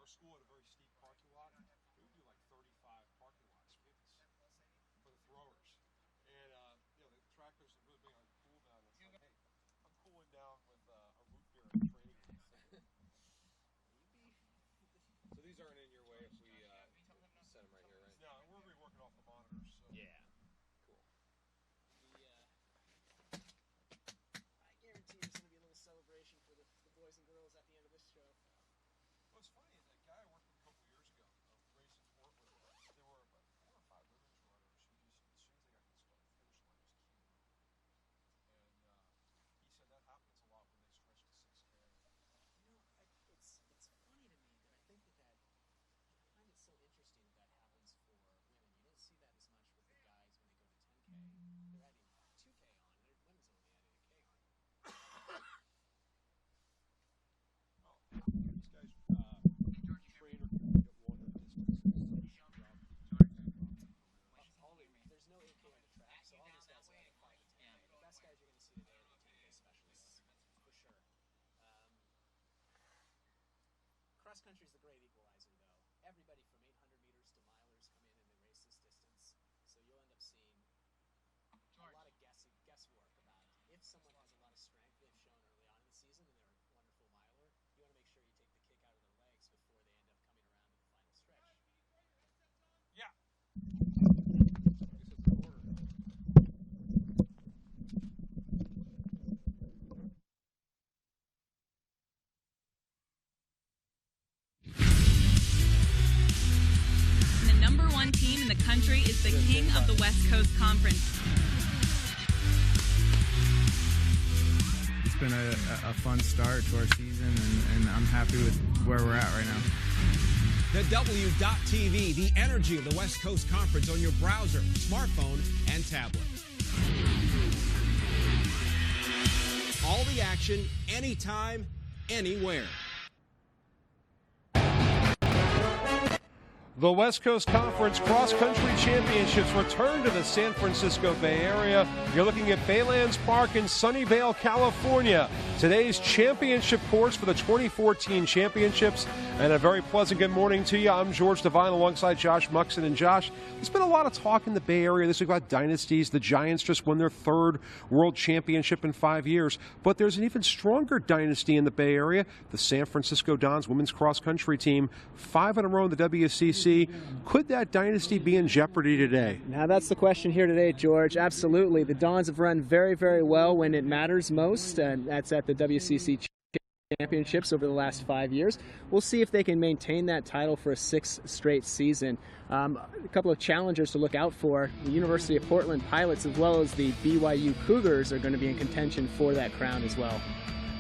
school had a very steep parking lot. We would do like 35 parking lot sprints for the throwers. And the trackers are really big on cool down. It's like, hey, I'm cooling down with a root beer and training. So these aren't in your way if we set them right here, right? No, we're going to be working off the monitors. So. Yeah. Cool. I guarantee there's going to be a little celebration for the boys and girls at the end of this show. What's funny is that guy I worked with a couple years ago, racing Portland, there were about 4 or 5 women's runners who just, as soon as they got to the finish line, just came out. And he said that happens a lot when they stretch to 6K. It's funny to me that I think that I find it so interesting that happens for women. You don't see that as much with the guys when they go to 10K. They're adding 2K on. Women's only adding a K on. These guys train or get longer distances. There's no 8K on the track, so all these guys are at 5 to 10K. The best guys you're going to see today are 18K specialists, for sure. Cross country is the great equalizer, though. Everybody from 800 meters to milers come in and they race this distance, so you'll end up seeing a lot of guesswork about if someone has a lot of strength they've shown early on in the season and they're a wonderful miler. You want to make sure you take the kick out of their legs before they end up coming around to the final stretch. Yeah. The number 1 team in the country is the king of the West Coast Conference. It's been a fun start to our season, and I'm happy with where we're at right now. The W.TV, the energy of the West Coast Conference on your browser, smartphone, and tablet. All the action, anytime, anywhere. The West Coast Conference Cross Country Championships return to the San Francisco Bay Area. You're looking at Baylands Park in Sunnyvale, California. Today's championship course for the 2014 championships. And a very pleasant good morning to you. I'm George Devine alongside Josh Muxon. And Josh, there's been a lot of talk in the Bay Area this week about dynasties. The Giants just won their 3rd world championship in 5 years. But there's an even stronger dynasty in the Bay Area. The San Francisco Dons women's cross country team, 5 in a row in the WCC. Could that dynasty be in jeopardy today? Now that's the question here today, George. Absolutely. The Dons have run very, very well when it matters most, and that's at the WCC championships over the last 5 years. We'll see if they can maintain that title for a 6th straight season. A couple of challengers to look out for. The University of Portland Pilots as well as the BYU Cougars are going to be in contention for that crown as well.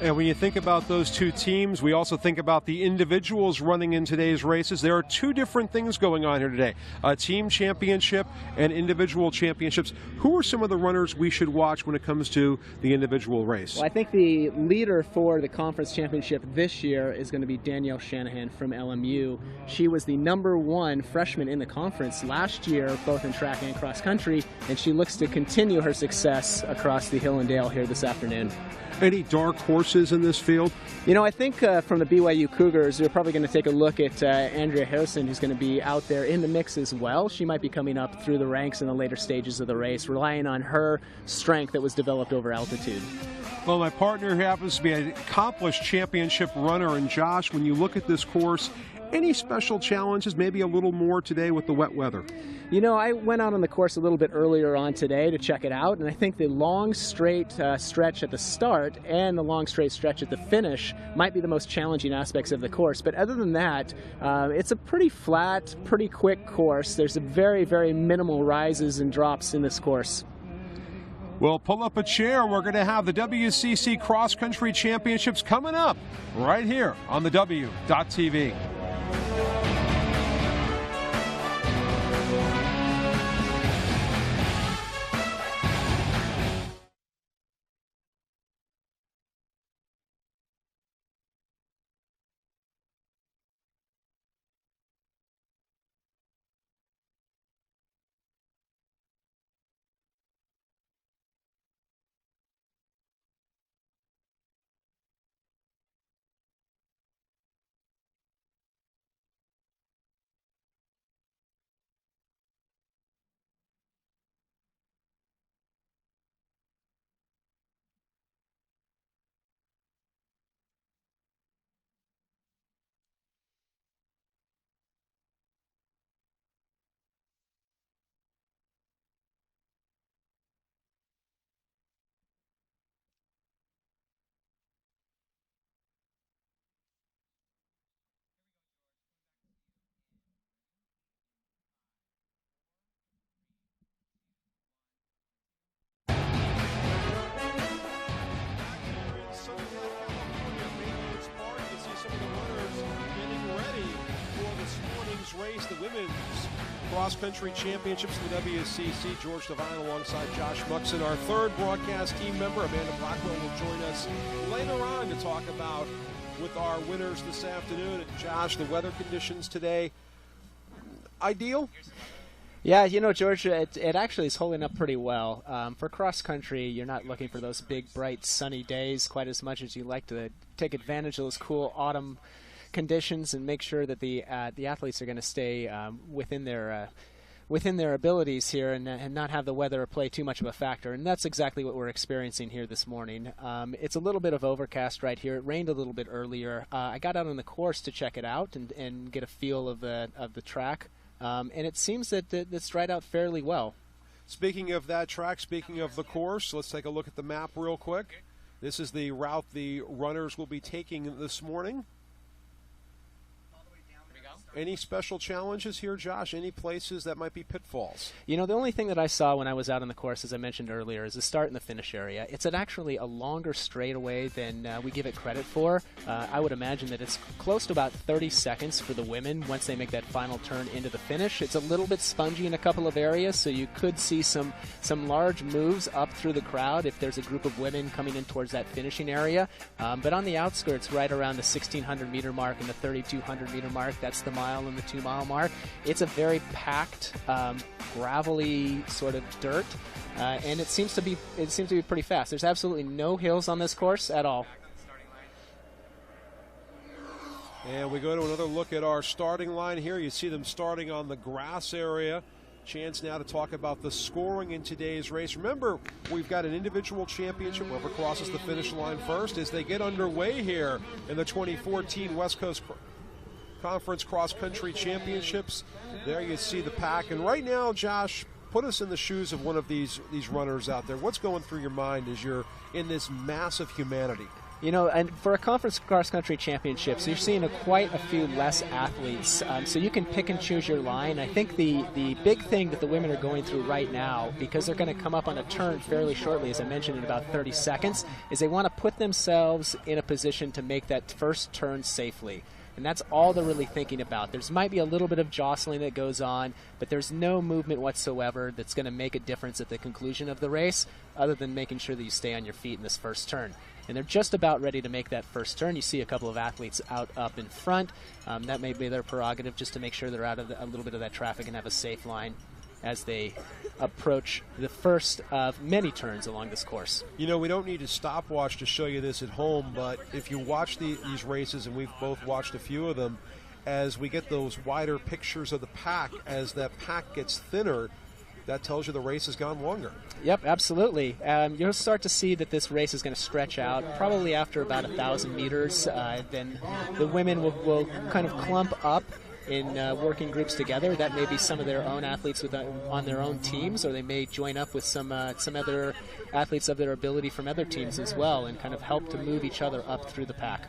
And when you think about those two teams, we also think about the individuals running in today's races. There are 2 different things going on here today, a team championship and individual championships. Who are some of the runners we should watch when it comes to the individual race? Well, I think the leader for the conference championship this year is going to be Danielle Shanahan from LMU. She was the number 1 freshman in the conference last year, both in track and cross country, and she looks to continue her success across the hill and dale here this afternoon. Any dark horses in this field? You know, I think from the BYU Cougars, you're probably going to take a look at Andrea Harrison, who's going to be out there in the mix as well. She might be coming up through the ranks in the later stages of the race, relying on her strength that was developed over altitude. Well, my partner happens to be an accomplished championship runner. And Josh, when you look at this course, any special challenges, maybe a little more today with the wet weather? You know, I went out on the course a little bit earlier on today to check it out, and I think the long straight stretch at the start and the long straight stretch at the finish might be the most challenging aspects of the course. But other than that, it's a pretty flat, pretty quick course. There's a very, very minimal rises and drops in this course. Well, pull up a chair. We're going to have the WCC Cross Country Championships coming up right here on the W.TV. today's race, the women's cross-country championships in the WCC. George Devine alongside Josh Muxon. Our third broadcast team member, Amanda Blackwell, will join us later on to talk about with our winners this afternoon. And Josh, the weather conditions today, ideal? Yeah, you know, George, it actually is holding up pretty well. For cross-country, you're not looking for those big, bright, sunny days quite as much as you like to take advantage of those cool autumn conditions and make sure that the athletes are going to stay within their abilities here and not have the weather play too much of a factor. And that's exactly what we're experiencing here this morning. It's a little bit of overcast right here. It rained a little bit earlier. I got out on the course to check it out and get a feel of the track. And it seems that it's dried out fairly well. Speaking of that track, speaking of the course, let's take a look at the map real quick. This is the route the runners will be taking this morning. Any special challenges here, Josh? Any places that might be pitfalls? You know, the only thing that I saw when I was out on the course, as I mentioned earlier, is the start and the finish area. It's actually a longer straightaway than we give it credit for. I would imagine that it's close to about 30 seconds for the women once they make that final turn into the finish. It's a little bit spongy in a couple of areas, so you could see some large moves up through the crowd if there's a group of women coming in towards that finishing area. But on the outskirts, right around the 1,600-meter mark and the 3,200-meter mark, that's the mile and the 2-mile mark. It's a very packed, gravelly sort of dirt, and it seems to be pretty fast. There's absolutely no hills on this course at all. And we go to another look at our starting line here. You see them starting on the grass area. Chance now to talk about the scoring in today's race. Remember, we've got an individual championship. Whoever crosses the finish line first as they get underway here in the 2014 West Coast Conference Cross Country Championships. There you see the pack. And right now, Josh, put us in the shoes of one of these runners out there. What's going through your mind as you're in this massive humanity? You know, and for a conference cross-country championships, you're seeing quite a few less athletes, so you can pick and choose your line. I think the big thing that the women are going through right now, because they're going to come up on a turn fairly shortly, as I mentioned, in about 30 seconds, is they want to put themselves in a position to make that first turn safely. And that's all they're really thinking about. There might be a little bit of jostling that goes on, but there's no movement whatsoever that's going to make a difference at the conclusion of the race, other than making sure that you stay on your feet in this first turn. And they're just about ready to make that first turn. You see a couple of athletes up in front. That may be their prerogative, just to make sure they're out of a little bit of that traffic and have a safe line as they approach the first of many turns along this course. You know, we don't need a stopwatch to show you this at home, but if you watch these races, and we've both watched a few of them, as we get those wider pictures of the pack, as that pack gets thinner, that tells you the race has gone longer. Yep, absolutely. You'll start to see that this race is going to stretch out probably after about 1,000 meters. Then the women will kind of clump up in working groups together. That may be some of their own athletes on their own teams, or they may join up with some other athletes of their ability from other teams as well, and kind of help to move each other up through the pack.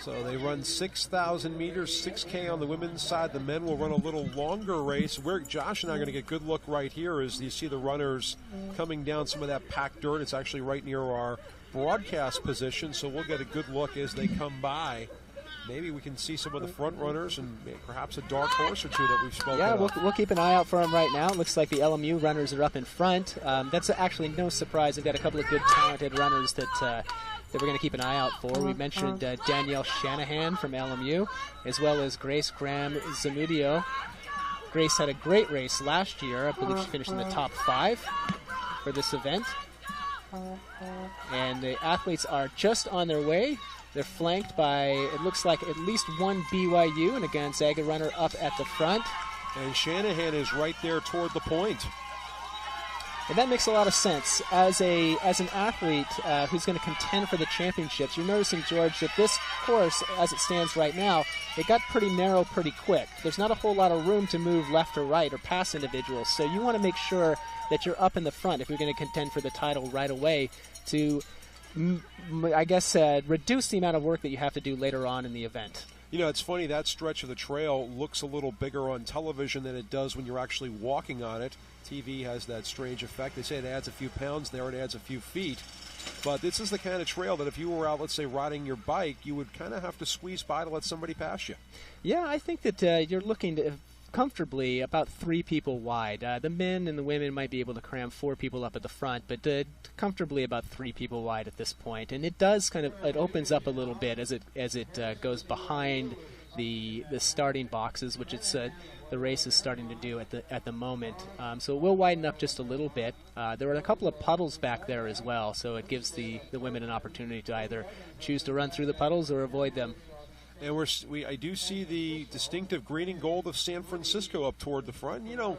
So they run 6,000 meters, 6K on the women's side. The men will run a little longer race. Josh and I are going to get a good look right here as you see the runners coming down some of that packed dirt. It's actually right near our broadcast position, so we'll get a good look as they come by. Maybe we can see some of the front runners and perhaps a dark horse or two that we've spoken of. We'll keep an eye out for them right now. It looks like the LMU runners are up in front. That's actually no surprise. They've got a couple of good, talented runners that we're going to keep an eye out for. We mentioned Danielle Shanahan from LMU, as well as Grace Graham-Zamudio. Grace had a great race last year. I believe she finished in the top 5 for this event. And the athletes are just on their way. They're flanked by, it looks like, at least one BYU and a Gonzaga runner up at the front. And Shanahan is right there toward the point. And that makes a lot of sense. As an athlete who's going to contend for the championships, you're noticing, George, that this course, as it stands right now, it got pretty narrow pretty quick. There's not a whole lot of room to move left or right or past individuals. So you want to make sure that you're up in the front if you're going to contend for the title right away to, I guess, reduce the amount of work that you have to do later on in the event. You know, it's funny, that stretch of the trail looks a little bigger on television than it does when you're actually walking on it. TV has that strange effect. They say it adds a few pounds there, it adds a few feet. But this is the kind of trail that if you were out, let's say, riding your bike, you would kind of have to squeeze by to let somebody pass you. Yeah, I think that you're looking to comfortably about 3 people wide. The men and the women might be able to cram 4 people up at the front, but comfortably about 3 people wide at this point. And it does it opens up a little bit as it goes behind the starting boxes, which the race is starting to do at the moment. So it will widen up just a little bit. There are a couple of puddles back there as well, so it gives the women an opportunity to either choose to run through the puddles or avoid them. And I do see the distinctive green and gold of San Francisco up toward the front. You know,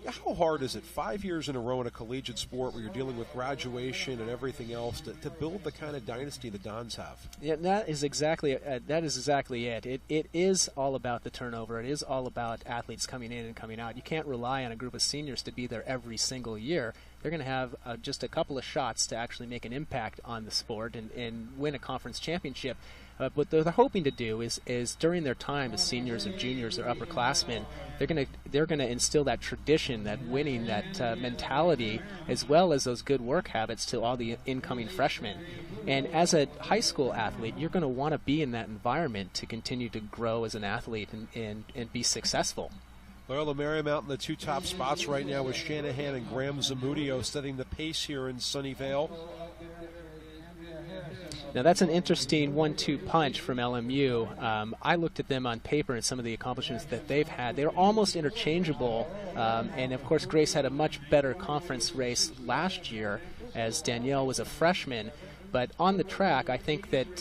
how hard is it 5 years in a row in a collegiate sport where you're dealing with graduation and everything else to build the kind of dynasty the Dons have? Yeah, that is exactly it. It is all about the turnover. It is all about athletes coming in and coming out. You can't rely on a group of seniors to be there every single year. They're going to have just a couple of shots to actually make an impact on the sport and win a conference championship. What they're hoping to do is during their time as seniors or juniors or upperclassmen, they're gonna instill that tradition, that winning, that mentality, as well as those good work habits to all the incoming freshmen. And as a high school athlete, you're going to want to be in that environment to continue to grow as an athlete and be successful. Loyola Marymount in the 2 top spots right now with Shanahan and Graham Zamudio setting the pace here in Sunnyvale. Now that's an interesting 1-2 punch from LMU. I looked at them on paper and some of the accomplishments that they've had. They're almost interchangeable, and of course Grace had a much better conference race last year as Danielle was a freshman. But on the track, I think that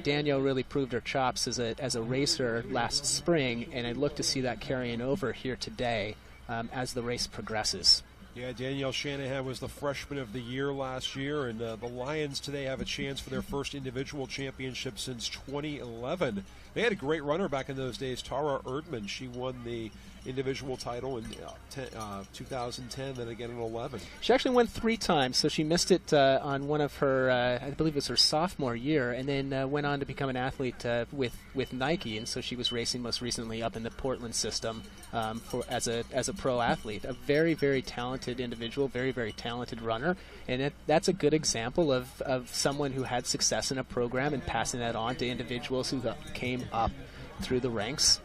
Danielle really proved her chops as a racer last spring, and I look to see that carrying over here today as the race progresses. Yeah, Danielle Shanahan was the freshman of the year last year, and the Lions today have a chance for their first individual championship since 2011. They had a great runner back in those days, Tara Erdman. She won the individual title in 2010, then again in 11. She actually won 3 times, so she missed it on one of her, I believe it was her sophomore year, and then went on to become an athlete with Nike, and so she was racing most recently up in the Portland system as a pro athlete. A very, very talented individual, very, very talented runner, and that's a good example of someone who had success in a program and passing that on to individuals who came up through the ranks.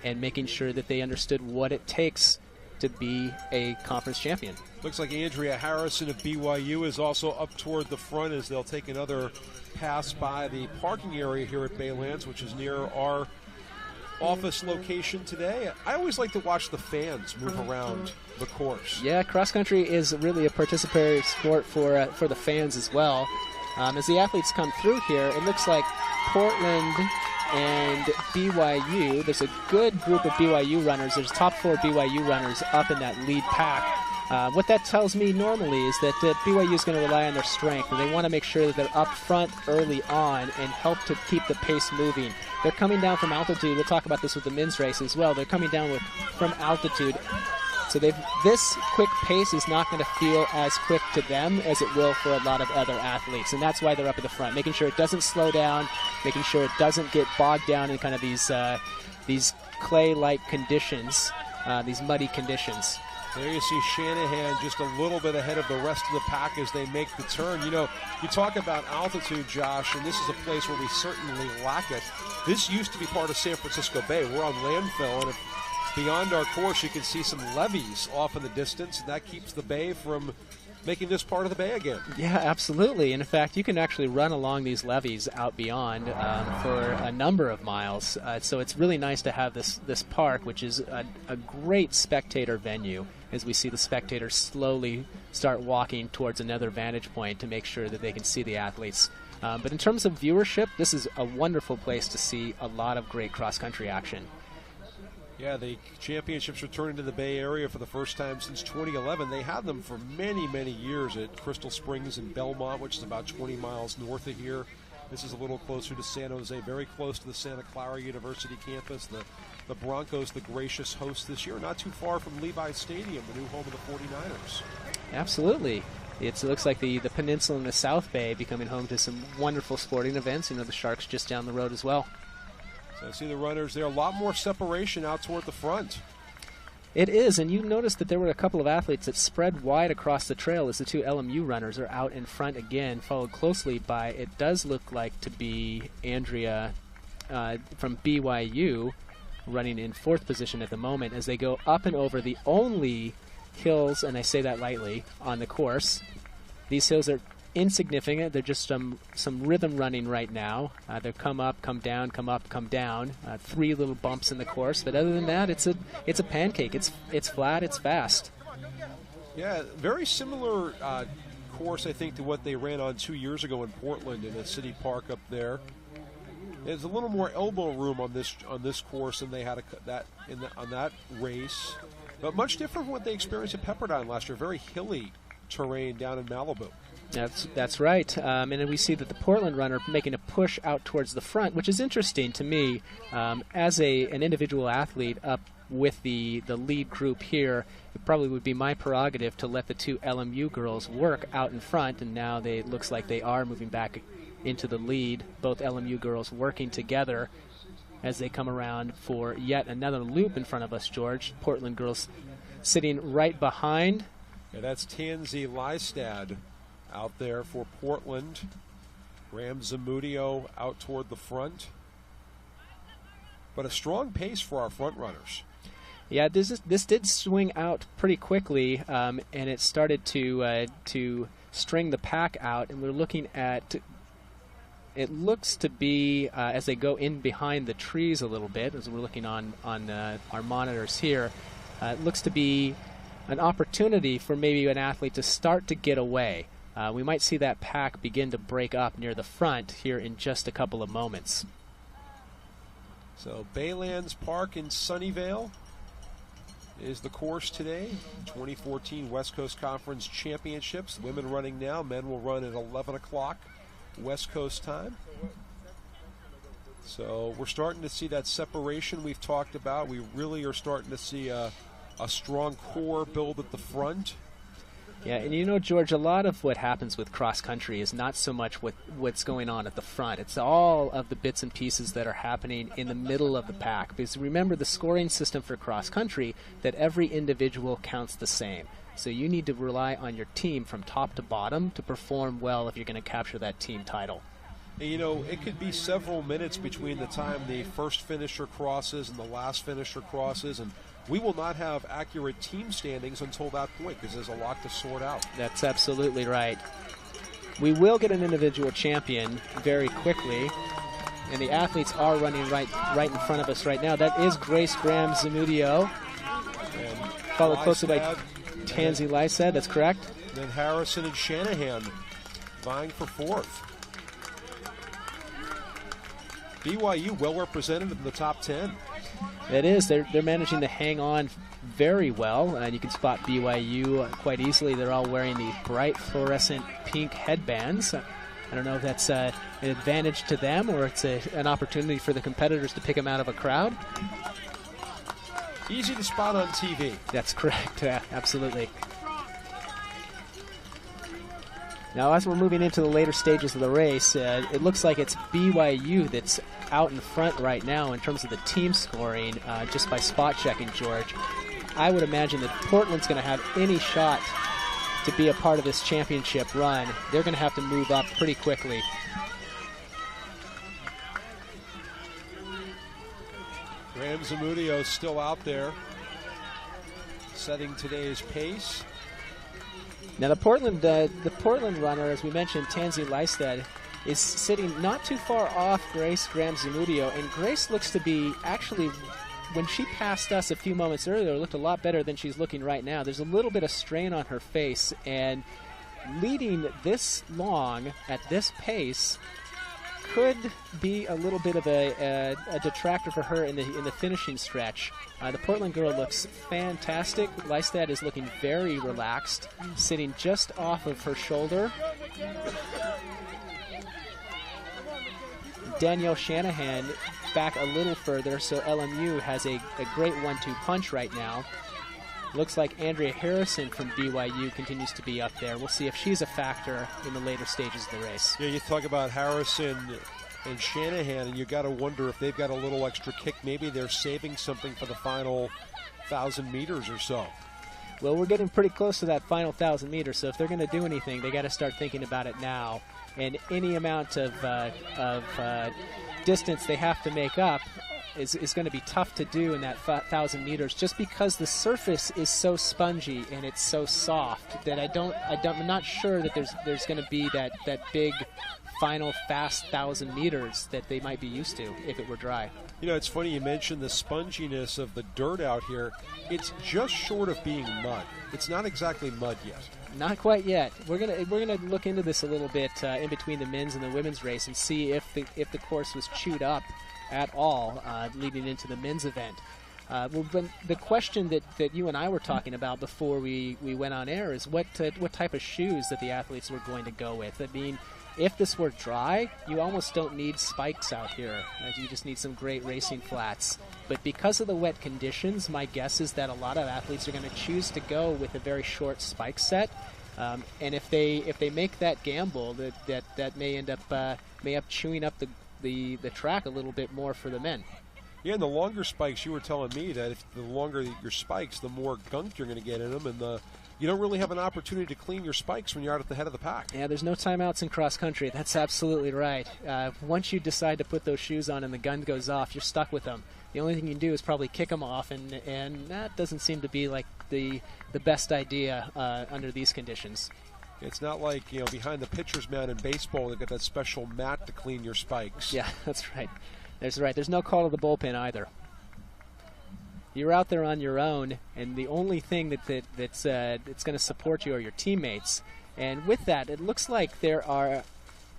And making sure that they understood what it takes to be a conference champion. Looks like Andrea Harrison of BYU is also up toward the front as they'll take another pass by the parking area here at Baylands, which is near our office location today. I always like to watch the fans move around the course. Yeah, cross country is really a participatory sport for the fans as well. As the athletes come through here, it looks like Portland and BYU, there's a good group of BYU runners. There's top 4 BYU runners up in that lead pack. What that tells me normally is that BYU is going to rely on their strength, and they want to make sure that they're up front early on and help to keep the pace moving. They're coming down from altitude. We'll talk about this with the men's race as well. They're coming down from altitude. So this quick pace is not going to feel as quick to them as it will for a lot of other athletes, and that's why they're up at the front, making sure it doesn't slow down, making sure it doesn't get bogged down in kind of these clay-like conditions, these muddy conditions. There you see Shanahan just a little bit ahead of the rest of the pack as they make the turn. You know, you talk about altitude, Josh, and this is a place where we certainly lack it. This used to be part of San Francisco Bay. We're on landfill, and beyond our course, you can see some levees off in the distance, and that keeps the bay from making this part of the bay again. Yeah, absolutely. In fact, you can actually run along these levees out beyond for a number of miles. So it's really nice to have this park, which is a great spectator venue, as we see the spectators slowly start walking towards another vantage point to make sure that they can see the athletes. But in terms of viewership, this is a wonderful place to see a lot of great cross-country action. Yeah, the championships returning to the Bay Area for the first time since 2011. They had them for many, many years at Crystal Springs in Belmont, which is about 20 miles north of here. This is a little closer to San Jose, very close to the Santa Clara University campus. The Broncos, the gracious host this year, not too far from Levi Stadium, the new home of the 49ers. Absolutely. It looks like the peninsula in the South Bay becoming home to some wonderful sporting events. You know, the Sharks just down the road as well. So I see the runners there. A lot more separation out toward the front. It is, and you noticed that there were a couple of athletes that spread wide across the trail as the two LMU runners are out in front again, followed closely by, it does look like to be Andrea from BYU, running in 4th position at the moment as they go up and over the only hills, and I say that lightly, on the course. These hills are insignificant. They're just some rhythm running right now. They come up, come down, come up, come down. 3 little bumps in the course, but other than that, it's a pancake. It's flat. It's fast. Yeah, very similar course, I think, to what they ran on 2 years ago in Portland in the city park up there. There's a little more elbow room on this course than they had on that race, but much different from what they experienced at Pepperdine last year. Very hilly terrain down in Malibu. That's right, and then we see that the Portland runner making a push out towards the front, which is interesting to me. As an individual athlete up with the lead group here, it probably would be my prerogative to let the two LMU girls work out in front, and now it looks like they are moving back into the lead. Both LMU girls working together as they come around for yet another loop in front of us, George. Portland girls sitting right behind. Yeah, that's Tansy Lystad out there for Portland. Graham Zamudio out toward the front. But a strong pace for our front runners. Yeah, this did swing out pretty quickly, and it started to string the pack out, and we're looking at, it looks to be, as they go in behind the trees a little bit, as we're looking on our monitors here, it looks to be an opportunity for maybe an athlete to start to get away. We might see that pack begin to break up near the front here in just a couple of moments. So Baylands Park in Sunnyvale is the course today. 2014 West Coast Conference Championships. Women running now. Men will run at 11 o'clock West Coast time. So we're starting to see that separation we've talked about. We really are starting to see a strong core build at the front. Yeah, and you know, George, a lot of what happens with cross-country is not so much what's going on at the front. It's all of the bits and pieces that are happening in the middle of the pack. Because remember, the scoring system for cross-country, that every individual counts the same. So you need to rely on your team from top to bottom to perform well if you're going to capture that team title. And, you know, it could be several minutes between the time the first finisher crosses and the last finisher crosses, and we will not have accurate team standings until that point because there's a lot to sort out. That's absolutely right. We will get an individual champion very quickly, and the athletes are running right in front of us right now. That is Grace Graham Zamudio, followed closely by Tansy Lystad. That's correct. And then Harrison and Shanahan vying for 4th. BYU well represented in the top 10. It is. They're managing to hang on very well, and you can spot BYU quite easily. They're all wearing the bright fluorescent pink headbands. I don't know if that's an advantage to them or it's an opportunity for the competitors to pick them out of a crowd. Easy to spot on TV. That's correct. Absolutely. Now, as we're moving into the later stages of the race, it looks like it's BYU that's out in front right now in terms of the team scoring, just by spot checking, George. I would imagine that Portland's going to have any shot to be a part of this championship run. They're going to have to move up pretty quickly. Graham Zamudio still out there, setting today's pace. Now the Portland runner, as we mentioned, Tansy Lystad, is sitting not too far off Grace Graham Zamudio, and Grace looks to be actually, when she passed us a few moments earlier, looked a lot better than she's looking right now. There's a little bit of strain on her face, and leading this long at this pace could be a little bit of a detractor for her in the finishing stretch. The Portland girl looks fantastic. Lystad is looking very relaxed, sitting just off of her shoulder. Danielle Shanahan back a little further, so LMU has a great 1-2 punch right now. Looks like Andrea Harrison from BYU continues to be up there. We'll see if she's a factor in the later stages of the race. Yeah, you talk about Harrison and Shanahan, and you got to wonder if they've got a little extra kick. Maybe they're saving something for the final 1,000 meters or so. Well, we're getting pretty close to that final 1,000 meters, so if they're going to do anything, they got to start thinking about it now. And any amount of distance they have to make up is going to be tough to do in that 1,000 meters, just because the surface is so spongy and it's so soft that I'm not sure that there's going to be that big final fast 1,000 meters that they might be used to if it were dry. You know, it's funny you mentioned the sponginess of the dirt out here. It's just short of being mud. It's not exactly mud yet. Not quite yet. We're gonna look into this a little bit in between the men's and the women's race and see if the course was chewed up at all leading into the men's event. Well, but the question that you and I were talking about before we went on air is what type of shoes that the athletes were going to go with. I mean, if this were dry, you almost don't need spikes out here. You just need some great racing flats. But because of the wet conditions, my guess is that a lot of athletes are going to choose to go with a very short spike set. And if they make that gamble, that may end up chewing up the track a little bit more for the men. Yeah, and the longer spikes, you were telling me that if the longer your spikes, the more gunk you're going to get in them, and you don't really have an opportunity to clean your spikes when you're out at the head of the pack. Yeah, there's no timeouts in cross country. That's absolutely right. Once you decide to put those shoes on and the gun goes off, you're stuck with them. The only thing you can do is probably kick them off, and that doesn't seem to be like the best idea under these conditions. It's not like, behind the pitcher's mound in baseball, they've got that special mat to clean your spikes. Yeah, that's right. There's no call to the bullpen either. You're out there on your own, and the only thing that's going to support you are your teammates. And with that, it looks like there are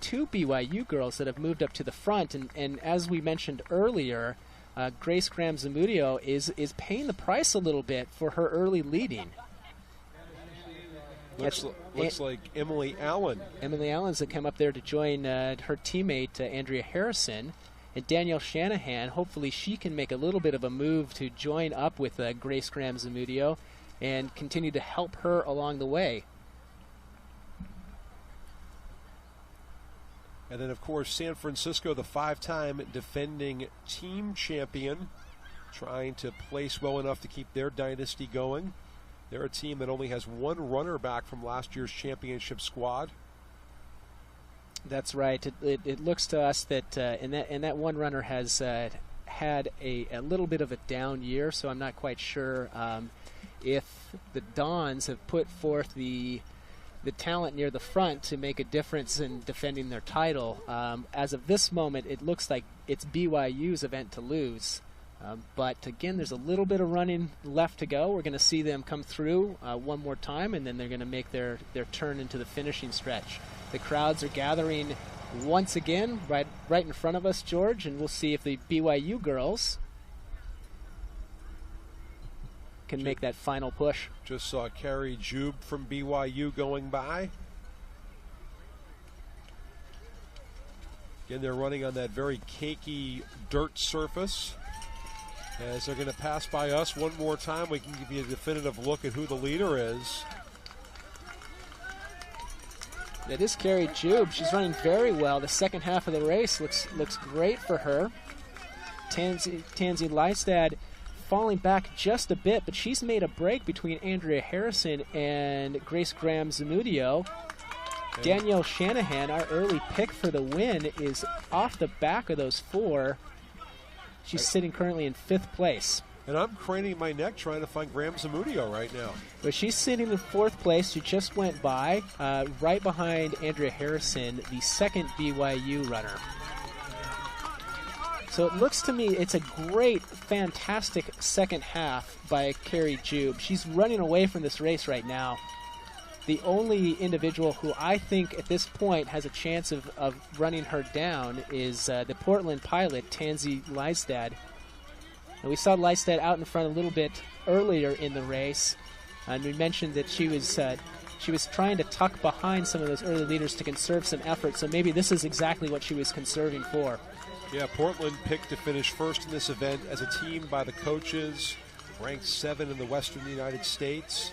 two BYU girls that have moved up to the front. And as we mentioned earlier, Grace Graham-Zamudio is paying the price a little bit for her early leading. Looks like Emily Allen. Emily Allen's that come up there to join her teammate, Andrea Harrison. And Danielle Shanahan, hopefully she can make a little bit of a move to join up with Grace Graham-Zamudio and continue to help her along the way. And then, of course, San Francisco, the 5-time defending team champion, trying to place well enough to keep their dynasty going. They're a team that only has one runner back from last year's championship squad. That's right. It looks to us that and that one runner has had a little bit of a down year, so I'm not quite sure if the Dons have put forth the talent near the front to make a difference in defending their title. As of this moment, it looks like it's BYU's event to lose. But again, there's a little bit of running left to go. We're going to see them come through one more time, and then they're going to make their turn into the finishing stretch. The crowds are gathering once again right in front of us, George, and we'll see if the BYU girls can make that final push. Just saw Carrie Jube from BYU going by. Again, they're running on that very cakey dirt surface. As they're going to pass by us one more time, we can give you a definitive look at who the leader is. That is Carrie Jube. She's running very well. The second half of the race looks great for her. Tansy Lystad falling back just a bit, but she's made a break between Andrea Harrison and Grace Graham-Zamudio. Danielle Shanahan, our early pick for the win, is off the back of those four. She's sitting currently in 5th place. And I'm craning my neck trying to find Graham-Zamudio right now. But she's sitting in 4th place. She just went by, right behind Andrea Harrison, the second BYU runner. So it looks to me it's a great, fantastic second half by Carrie Jube. She's running away from this race right now. The only individual who I think at this point has a chance of running her down is the Portland pilot, Tansy Lystad. And we saw Lystad out in front a little bit earlier in the race, and we mentioned that she was trying to tuck behind some of those early leaders to conserve some effort, so maybe this is exactly what she was conserving for. Yeah, Portland picked to finish first in this event as a team by the coaches, ranked 7 in the western United States.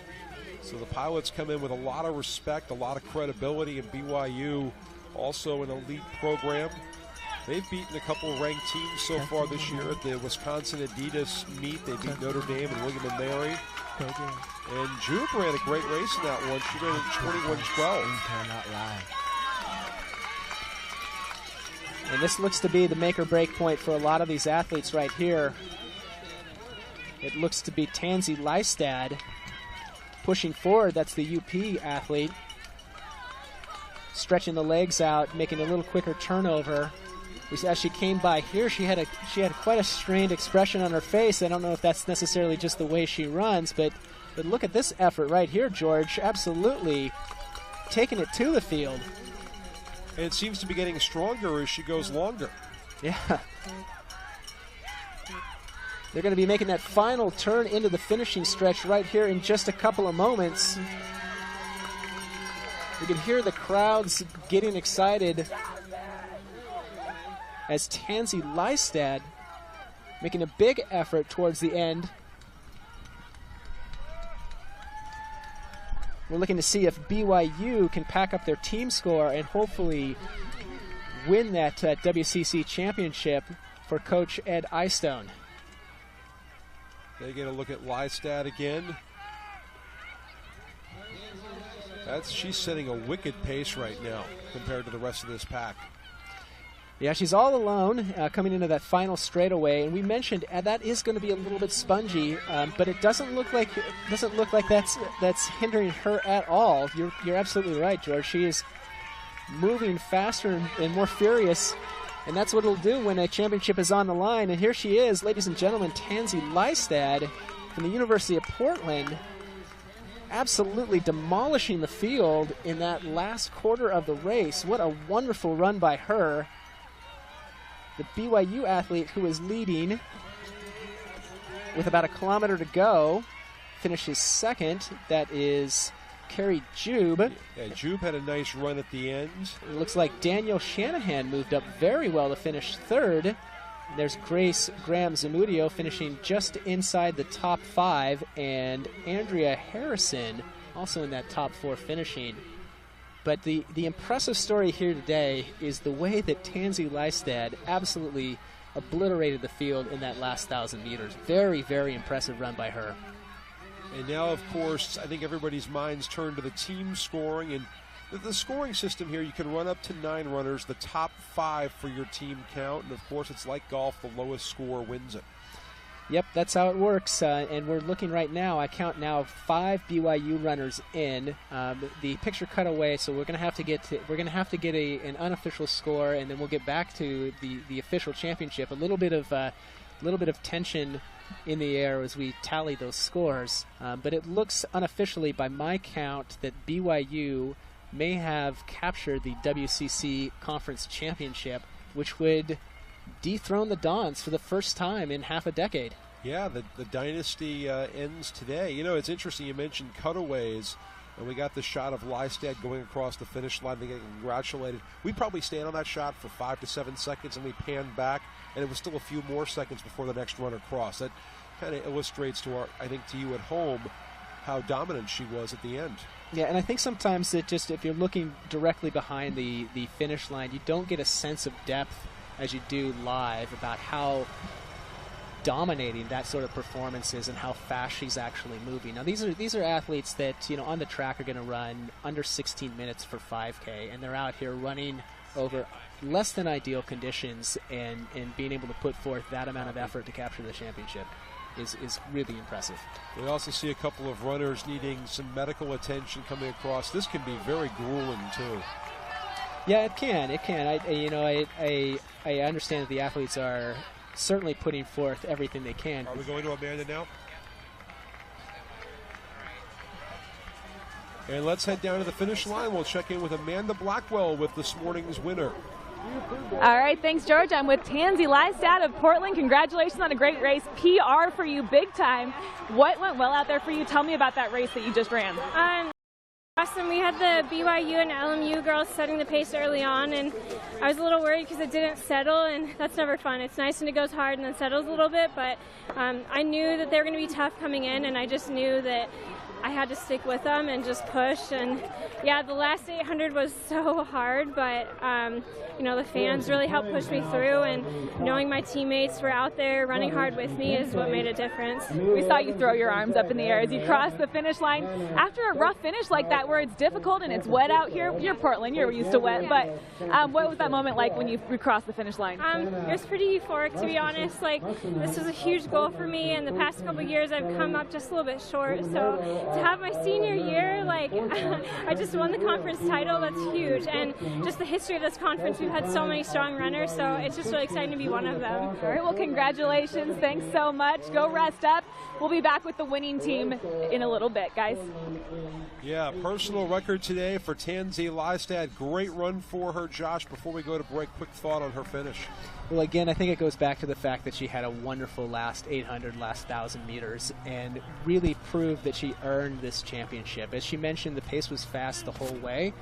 So the pilots come in with a lot of respect, a lot of credibility, and BYU also an elite program. They've beaten a couple ranked teams so far this year at the Wisconsin Adidas meet. They beat Notre Dame and William & Mary. And Jupe ran a great race in that one. She ran at 21:12. And this looks to be the make or break point for a lot of these athletes right here. It looks to be Tansy Lystad pushing forward. That's the UP athlete. Stretching the legs out, making a little quicker turnover. As she came by here, she had quite a strained expression on her face. I don't know if that's necessarily just the way she runs, but look at this effort right here, George. Absolutely taking it to the field. And it seems to be getting stronger as she goes longer. Yeah. They're going to be making that final turn into the finishing stretch right here in just a couple of moments. You can hear the crowds getting excited as Tansy Lystad making a big effort towards the end. We're looking to see if BYU can pack up their team score and hopefully win that WCC championship for Coach Ed Eystone. They get a look at Lystad again. She's setting a wicked pace right now compared to the rest of this pack. Yeah, she's all alone coming into that final straightaway, and we mentioned that is going to be a little bit spongy, but it doesn't look like that's hindering her at all. You're absolutely right, George. She is moving faster and more furious, and that's what it'll do when a championship is on the line. And here she is, ladies and gentlemen, Tansy Lystad from the University of Portland, absolutely demolishing the field in that last quarter of the race. What a wonderful run by her. The BYU athlete who is leading with about a kilometer to go finishes second. That is Carrie Jube. Yeah, Jube had a nice run at the end. It looks like Danielle Shanahan moved up very well to finish third. There's Grace Graham-Zamudio finishing just inside the top 5, and Andrea Harrison also in that top 4 finishing. But the impressive story here today is the way that Tansy Lystad absolutely obliterated the field in that last 1,000 meters. Very, very impressive run by her. And now, of course, I think everybody's minds turn to the team scoring. And the scoring system here, you can run up to 9 runners, the top 5 for your team count. And, of course, it's like golf, the lowest score wins it. Yep, that's how it works, and we're looking right now. I count now 5 BYU runners in. The picture cut away, so we're going to have to get an unofficial score, and then we'll get back to the official championship. A little bit of tension in the air as we tally those scores, but it looks unofficially, by my count, that BYU may have captured the WCC Conference Championship, which would dethrone the Dons for the first time in half a decade. Yeah, the dynasty ends today. You know, it's interesting you mentioned cutaways, and we got the shot of Lystad going across the finish line. They get congratulated. We probably stayed on that shot for 5 to 7 seconds, and we panned back, and it was still a few more seconds before the next runner crossed. That kind of illustrates to you at home how dominant she was at the end. Yeah, and I think sometimes if you're looking directly behind the finish line, you don't get a sense of depth as you do live about how dominating that sort of performance is and how fast she's actually moving. Now these are athletes that, you know, on the track are going to run under 16 minutes for 5K, and they're out here running over less than ideal conditions, and being able to put forth that amount of effort to capture the championship is really impressive. We also see a couple of runners needing some medical attention coming across. This can be very grueling too. Yeah, it can. I understand that the athletes are certainly putting forth everything they can. Are we going to Amanda now? And let's head down to the finish line. We'll check in with Amanda Blackwell with this morning's winner. All right, thanks, George. I'm with Tansy Lystad of Portland. Congratulations on a great race. PR for you, big time. What went well out there for you? Tell me about that race that you just ran. Awesome. We had the BYU and LMU girls setting the pace early on, and I was a little worried because it didn't settle, and that's never fun. It's nice when it goes hard and then settles a little bit, but I knew that they were going to be tough coming in, and I just knew that I had to stick with them and just push. And yeah, the last 800 was so hard, but you know, the fans really helped push me through, and knowing my teammates were out there running hard with me is what made a difference. We saw you throw your arms up in the air as you crossed the finish line. After a rough finish like that, where it's difficult and it's wet out here, you're Portland, you're used to wet, but what was that moment like when you crossed the finish line? It was pretty euphoric, to be honest. Like, this was a huge goal for me, and the past couple years I've come up just a little bit short. So to have my senior year, like, I just won the conference title, that's huge. And just the history of this conference, we've had so many strong runners, so it's just really exciting to be one of them. All right, well, congratulations. Thanks so much. Go rest up. We'll be back with the winning team in a little bit, guys. Yeah, personal record today for Tansy Lystad. Great run for her, Josh. Before we go to break, quick thought on her finish. Well, again, I think it goes back to the fact that she had a wonderful last 800, last 1,000 meters, and really proved that she earned this championship. As she mentioned, the pace was fast the whole way,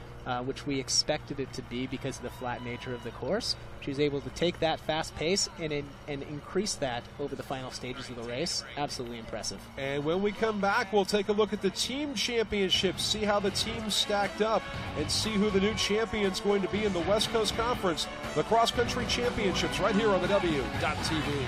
which we expected it to be because of the flat nature of the course. She was able to take that fast pace and increase that over the final stages of the race. Absolutely impressive. And when we come back, we'll take a look at the team championships, see how the teams stacked up, and see who the new champion's going to be in the West Coast Conference, the cross-country championships, right here on the W.TV.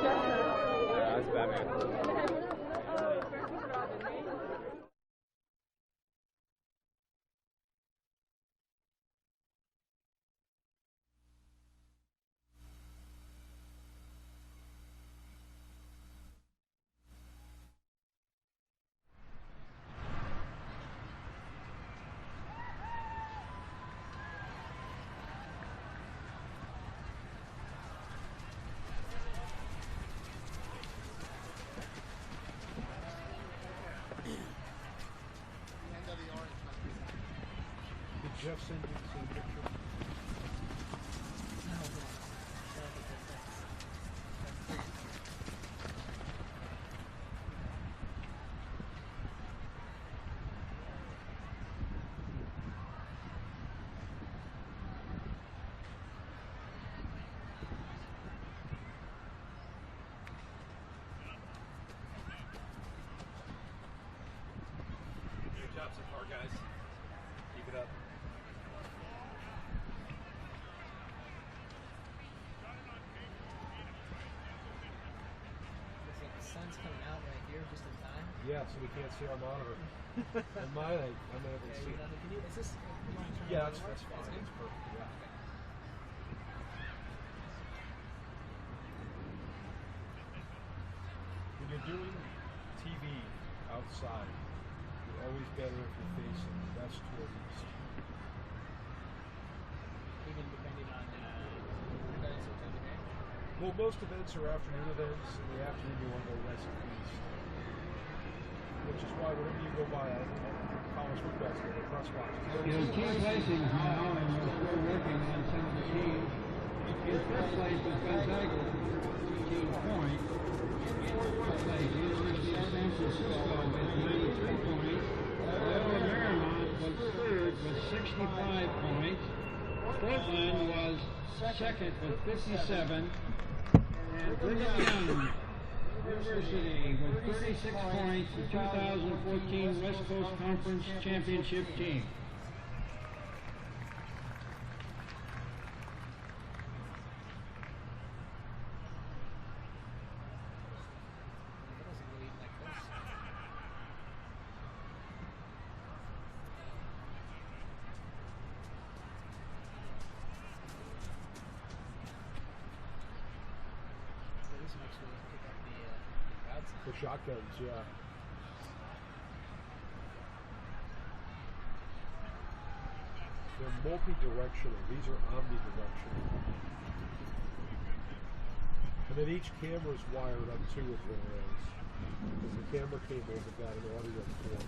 That's Batman. Jeff send you some picture? Good job so far, guys. Keep it up. Looks like the sun's coming out right here just in time. Yeah, so we can't see our monitor. On mine, I'm able to see. Can you, is this, Yeah, that's fine. That's perfect. Yeah. When you're doing TV outside, you're always better if you're facing west toward east. even depending on events or time of day? Well, most events are afternoon events. In the afternoon, you want to go west and east. Which is why whenever you go by a college football field, the press boxes. You know, team placings now, and we're still working on some of the teams. In first place is Gonzaga with 15 points. In fourth place, University of San Francisco with 93 points. Loyola Marymount was third with 65 points. Portland was second with 57. And Brigham Young University with 36 points, the 2014 West Coast Conference Championship team. The shotguns, yeah. They're multi-directional. These are omnidirectional. And then each camera is wired up too with whereas. Because the camera cables have got an audio port.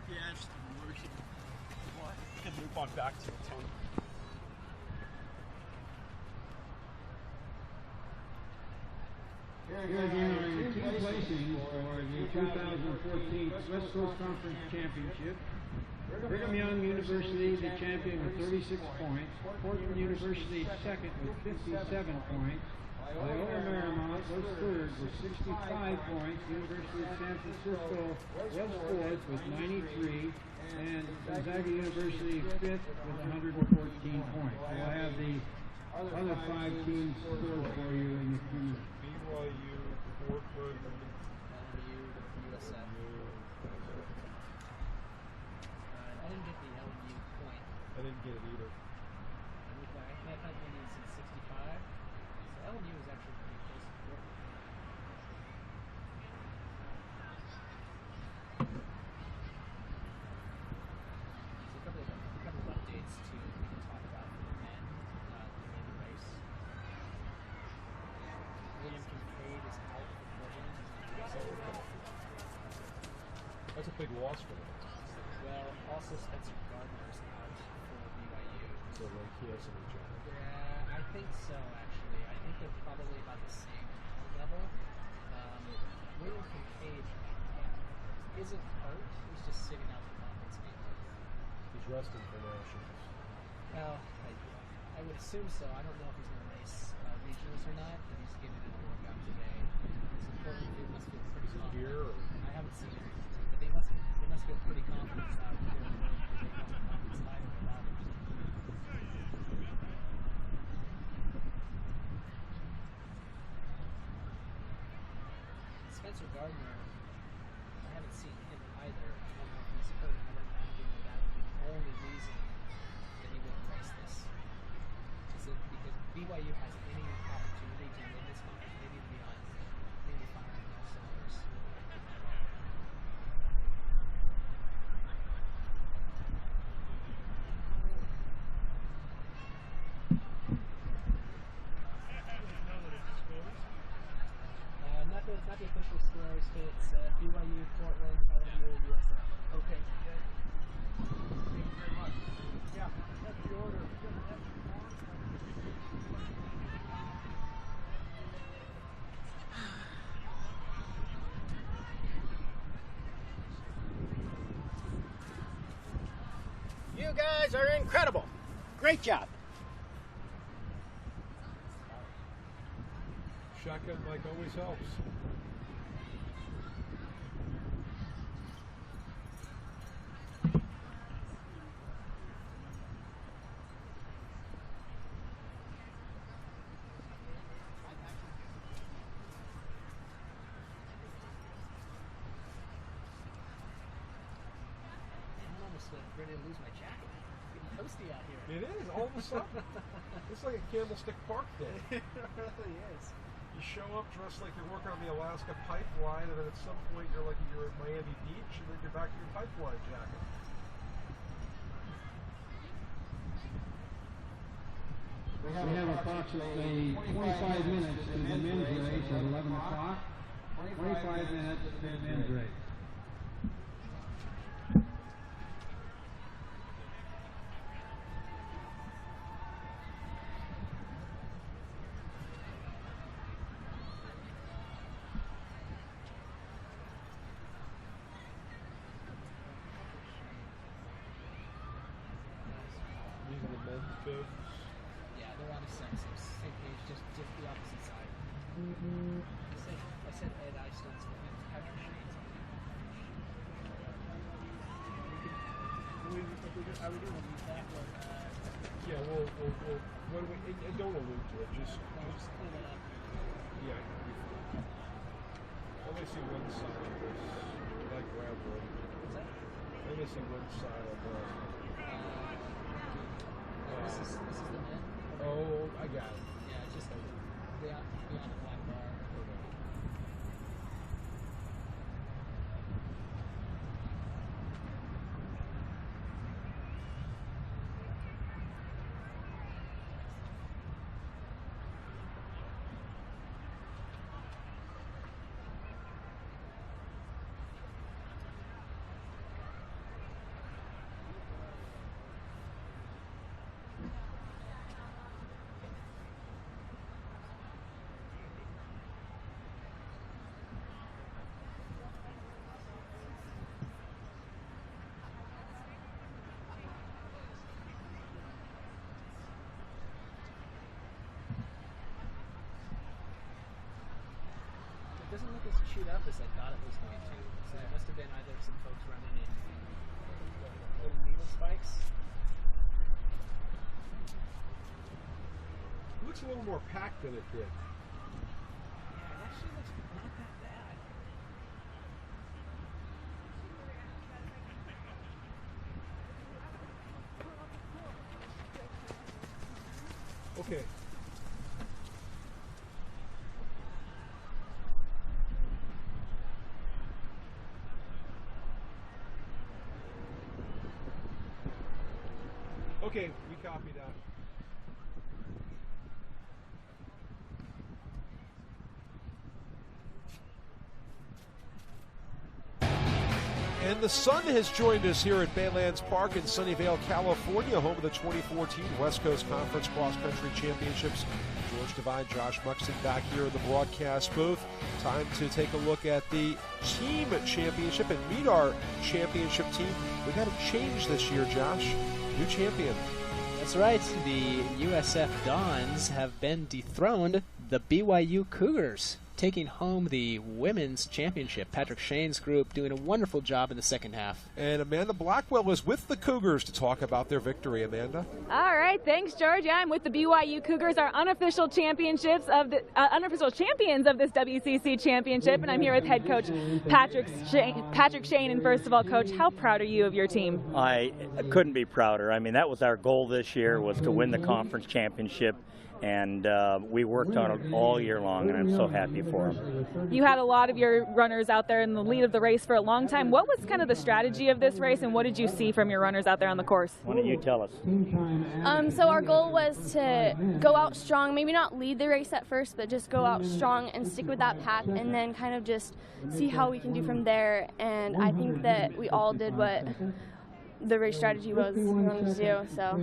Yeah, just what? You can loop on back to the tongue. Here again are your team placings for the 2014 West Coast Conference Championship. Brigham Young University, the champion with 36 points. Portland University, second with 57 points. Loyola Marymount was third with 65 points. University of San Francisco was fourth with 93. And Gonzaga University fifth with 114 points. We'll have the other five teams scored for you in the few. BYU, Portland, LMU, USF. I didn't get the LMU point. I didn't get it either. I thought maybe it's in 65. So LMU was actually pretty close to Portland. So a couple of updates to we can talk about for the men in the race. William Kincaid is out for Portland. That's a big loss for them. Well, also Spencer Gardner is out for BYU. So like he has any job. Yeah, I think so actually. I think they're probably about the same level. William Kincaid isn't hurt, he's just sitting out the conference game. He's resting for nationals. Well, I would assume so. I don't know if he's going to race regionals or not, but he's getting in a workout today. It's important. They must feel pretty Is it confident. here or? I haven't seen it, but they must feel pretty confident out here. They have a conference title without him. Spencer Gardner, I haven't seen him either. I don't know if he's hurt. I would imagine that would be the only reason that he wouldn't race this. Is it because BYU has any opportunity to win this conference, maybe beyond, maybe firing their cylinders. Not that not the official scores, but it's BYU, Portland, LMU, and USF. Okay. Thank you very much. Yeah, that's the order. You guys are incredible. Great job. Shotgun mic always helps. Ready to lose my jacket. It's getting toasty out here. It is, all of a sudden. It's like a Candlestick Park day. It really is. You show up dressed like you're working on the Alaska pipeline, and then at some point you're like you're at Miami Beach, and then you're back to your pipeline jacket. We have approximately 25 minutes to the men's race at 11 o'clock. 25 minutes to the men's race. Yeah, they're on the same page, just the opposite side. I said Ed Eiston's and Patrick Shane's on it. Are we doing that or yeah, we'll when we don't allude to it, just clean it up. yeah. I only see one side of this, like gravel. What's that? I only see one side of this. This is the net. Oh, I got it. Yeah, it's just beyond the black bar. It doesn't look as chewed up as I thought it was going to. So there must have been either some folks running in little needle spikes. It looks a little more packed than it did. Yeah, it actually looks not that bad. Okay. Okay, we copy that. And the sun has joined us here at Baylands Park in Sunnyvale, California, home of the 2014 West Coast Conference Cross Country Championships. George Devine, Josh Muxton back here in the broadcast booth. Time to take a look at the team championship and meet our championship team. We got a change this year, Josh. New champion. That's right. The USF Dons have been dethroned. The BYU Cougars taking home the women's championship. Patrick Shane's group doing a wonderful job in the second half. And Amanda Blackwell is with the Cougars to talk about their victory. Amanda? All right, thanks, George. Yeah, I'm with the BYU Cougars, our unofficial championships of the unofficial champions of this WCC championship, and I'm here with head coach Patrick Shane. And first of all, Coach, how proud are you of your team? I couldn't be prouder. I mean, that was our goal this year, was to win the conference championship, and we worked on it all year long, and I'm so happy for them. You had a lot of your runners out there in the lead of the race for a long time. What was kind of the strategy of this race, and what did you see from your runners out there on the course? Why don't you tell us? So our goal was to go out strong, maybe not lead the race at first, but just go out strong and stick with that path, and then kind of just see how we can do from there. And I think that we all did what the race strategy was we wanted to do. So.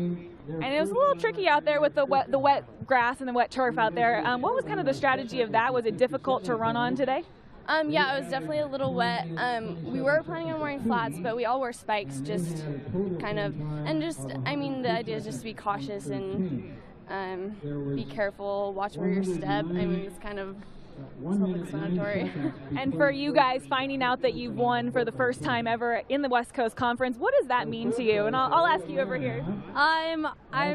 And it was a little tricky out there with the wet grass and the wet turf out there. What was kind of the strategy of that? Was it difficult to run on today? Yeah, it was definitely a little wet. We were planning on wearing flats, but we all wore spikes, just kind of, and just, I mean, the idea is just to be cautious and be careful, watch where you step. I mean, it's kind of self-explanatory. And for you guys, finding out that you've won for the first time ever in the West Coast Conference, what does that mean to you? And I'll ask you over here. I'm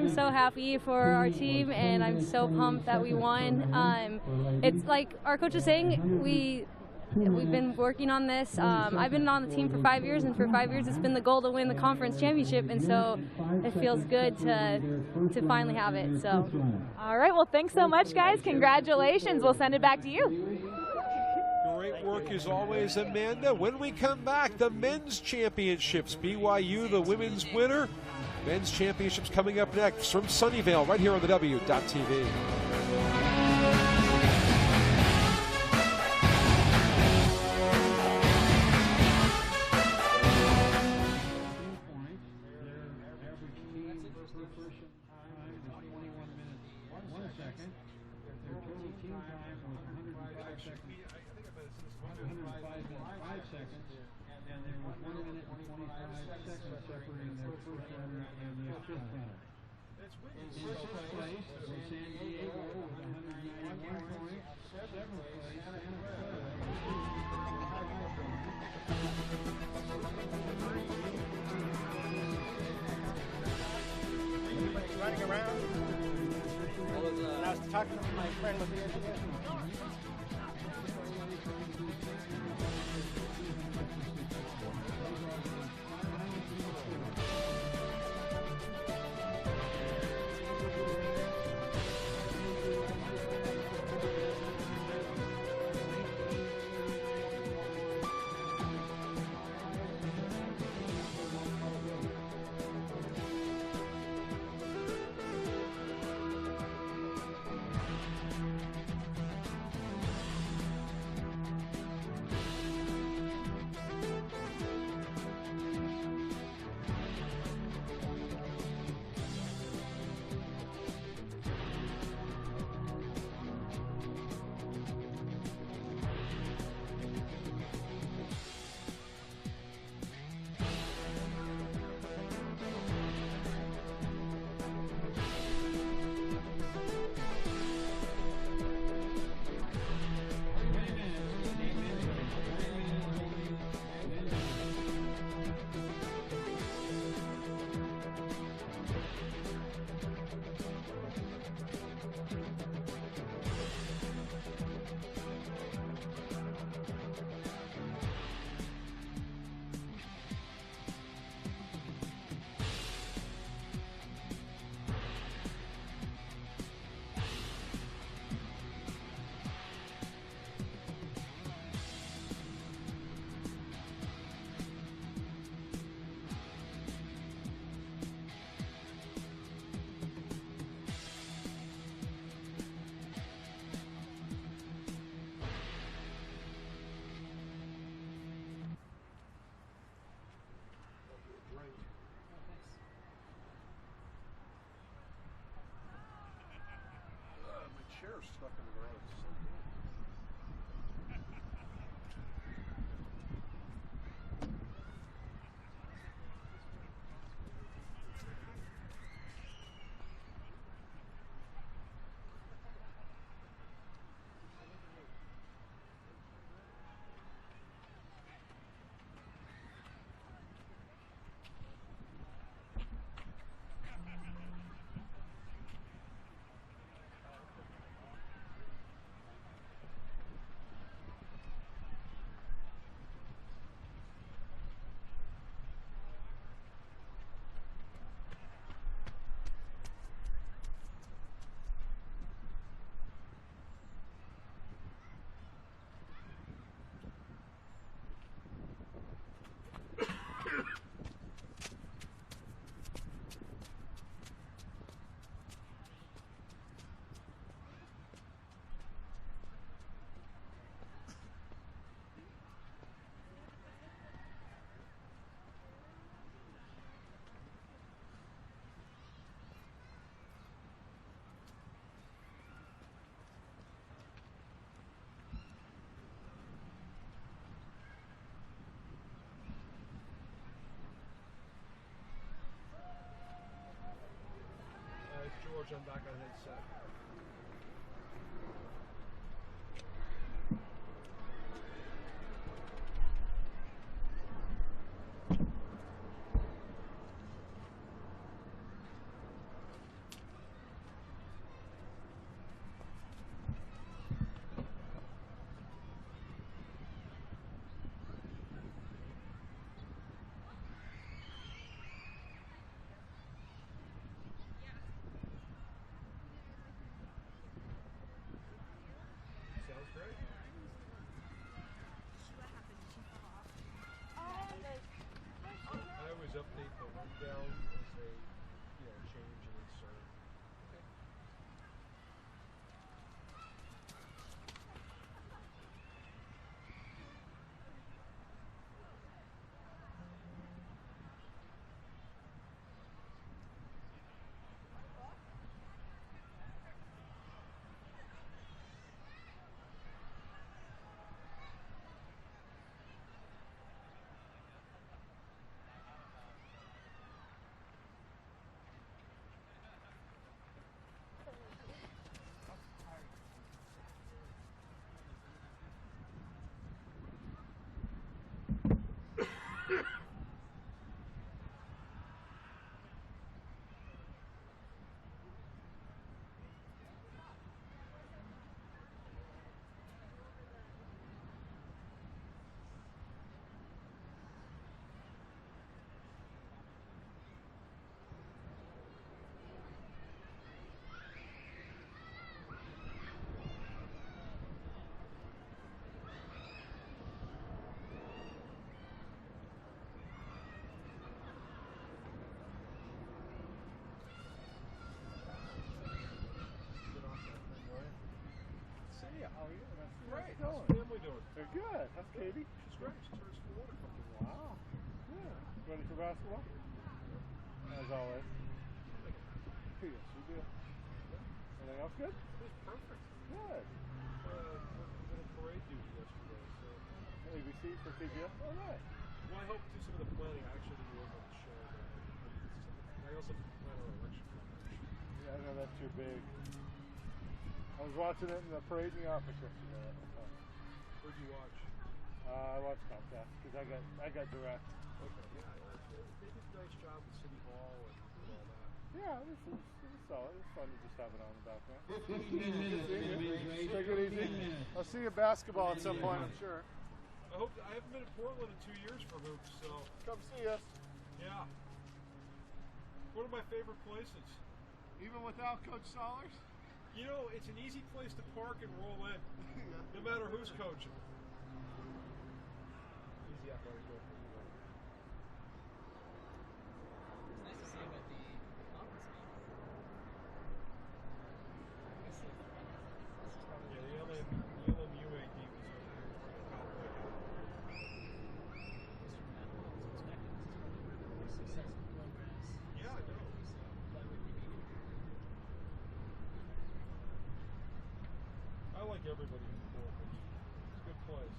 so happy for our team, and I'm so pumped that we won. It's like our coach was saying, we've been working on this. I've been on the team for 5 years, and for 5 years it's been the goal to win the conference championship, and so it feels good to finally have it. So, all right, well, thanks so much, guys. Congratulations. We'll send it back to you. Great work as always, Amanda. When we come back, the men's championships. BYU, the women's winner. Men's championships coming up next from Sunnyvale, right here on the W.TV. Running around. And I was talking to my friend with the jump back on his set. Sounds great. I always update the rundown as they, change and insert. Okay. How are you? Great. How's the family doing? They're good. How's Katie? She's great. She turns 4 in a couple of weeks. Wow. Yeah. Ready for basketball? As always. Yes, you do. Anything else good? It was perfect. Good. Little parade duty yesterday. So. ABC for TGS? Oh, nice. Well, I hope to do some of the planning. I actually didn't work on the show. But I also have to plan our election coverage. Yeah, I know that's your big. I was watching it in the parade in the office yesterday. Where'd you watch? I watched Comcast because I got direct. Okay, yeah. They did a nice job with City Hall and all that. Yeah, it was solid. It was fun to just have it on the background. Take it easy. I'll see you at basketball at some point, I'm sure. I haven't been in Portland in 2 years for hoops, so come see us. Yeah. One of my favorite places. Even without Coach Sollers? You know, it's an easy place to park and roll in, no matter who's coaching. Easy athletic goal for you. It's nice to see him at the conference meeting. Yeah, the LMUA team is over here for the Cowboy Successful programs. Yeah, I know. I like everybody in Portland. It's a good place.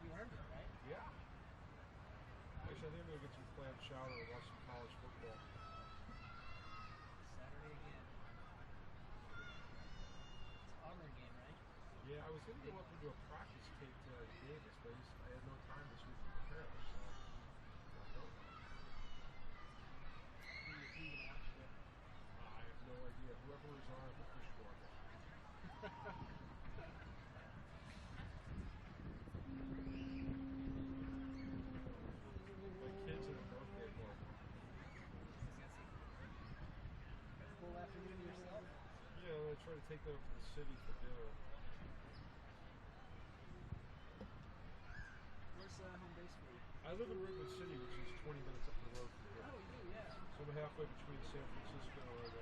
You earned it, right? Yeah. Actually, I think I'm going to get some clam chowder and watch some college football. Saturday again. It's Auburn game, right? Yeah, I was going to go up and do a practice tape to Davis, but I had no time this week to prepare, so Who you gonna watch it with? I have no idea. Whoever is on at the fish market. My kids at a birthday party. Full afternoon to yourself? Yeah, I try to take them to the city for dinner. Where's home base for you? I live in Redwood City, which is 20 minutes up the road from here. Oh, you do, yeah. So I'm halfway between San Francisco and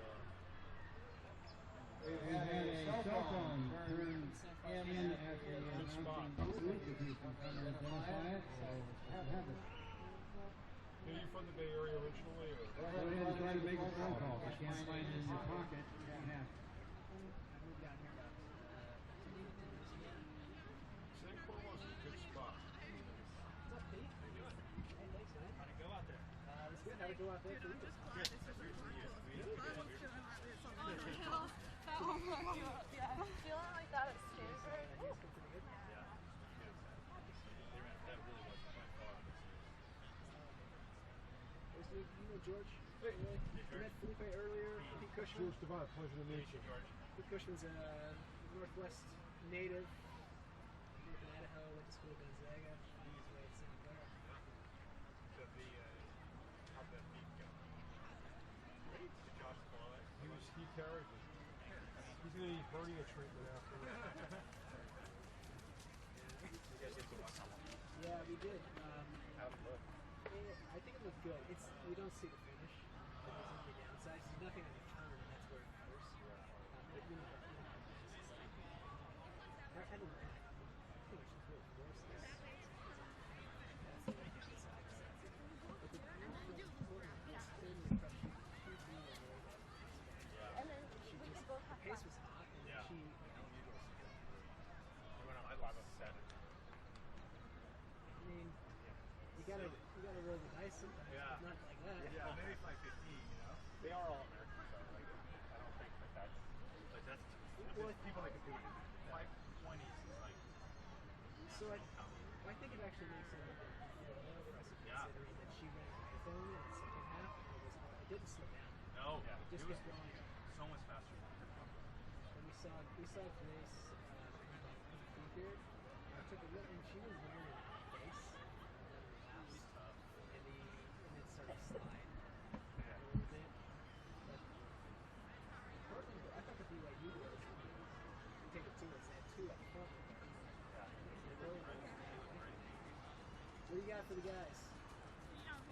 Cell phone. Turn in at the good spot. if you can identify it. Are you from the Bay Area originally? Or? Go ahead and try to make a phone call. If you can't find it in your pocket, I moved down here about 2 years ago. San Carlos is a good spot. What's up, Pete? How you doing? Hey, thanks, man. How'd it go out there? It's good. How'd it go out there for you? Good. Feeling like that at Stanford. You know George? Hey. We met Felipe earlier. Pete Cushman. George Devine, pleasure to meet you. George. Pete Cushman's a Northwest native. Grew up in Idaho, went to school at Gonzaga, found his way at Sunnyvale. So how'd that meet go? Great. Did Josh follow it? He carried me. He's going to need hernia treatment after that. You guys get to watch that one? Yeah, we did. How'd it look? I think it looked good. We don't see the finish, but there's only downsides. There's nothing on the turn, and that's where it matters. But I don't know. I think it's just really force this. That's the only downside. But the important is clearly impressed. She drew a really bad pace. And then She we just, could both the have pace fun. was hot, and Yeah. she. You went on my 507. I mean, you gotta roll the dice sometimes. Yeah. Not like that. Yeah, maybe 515, you know? They are all Americans, though. Like, I don't think that's Well, people that can do it. 520s is like, So I think it actually makes it a little bit more impressive considering that she ran marathon in the second half and it didn't slow down. no, It just was going. so much faster. And we saw Grace Beaker. I took a look and she was wearing a face and it started to slide a little bit. But Portland, I thought the BYU girls would take it too. They had two up front. What do you got for the guys?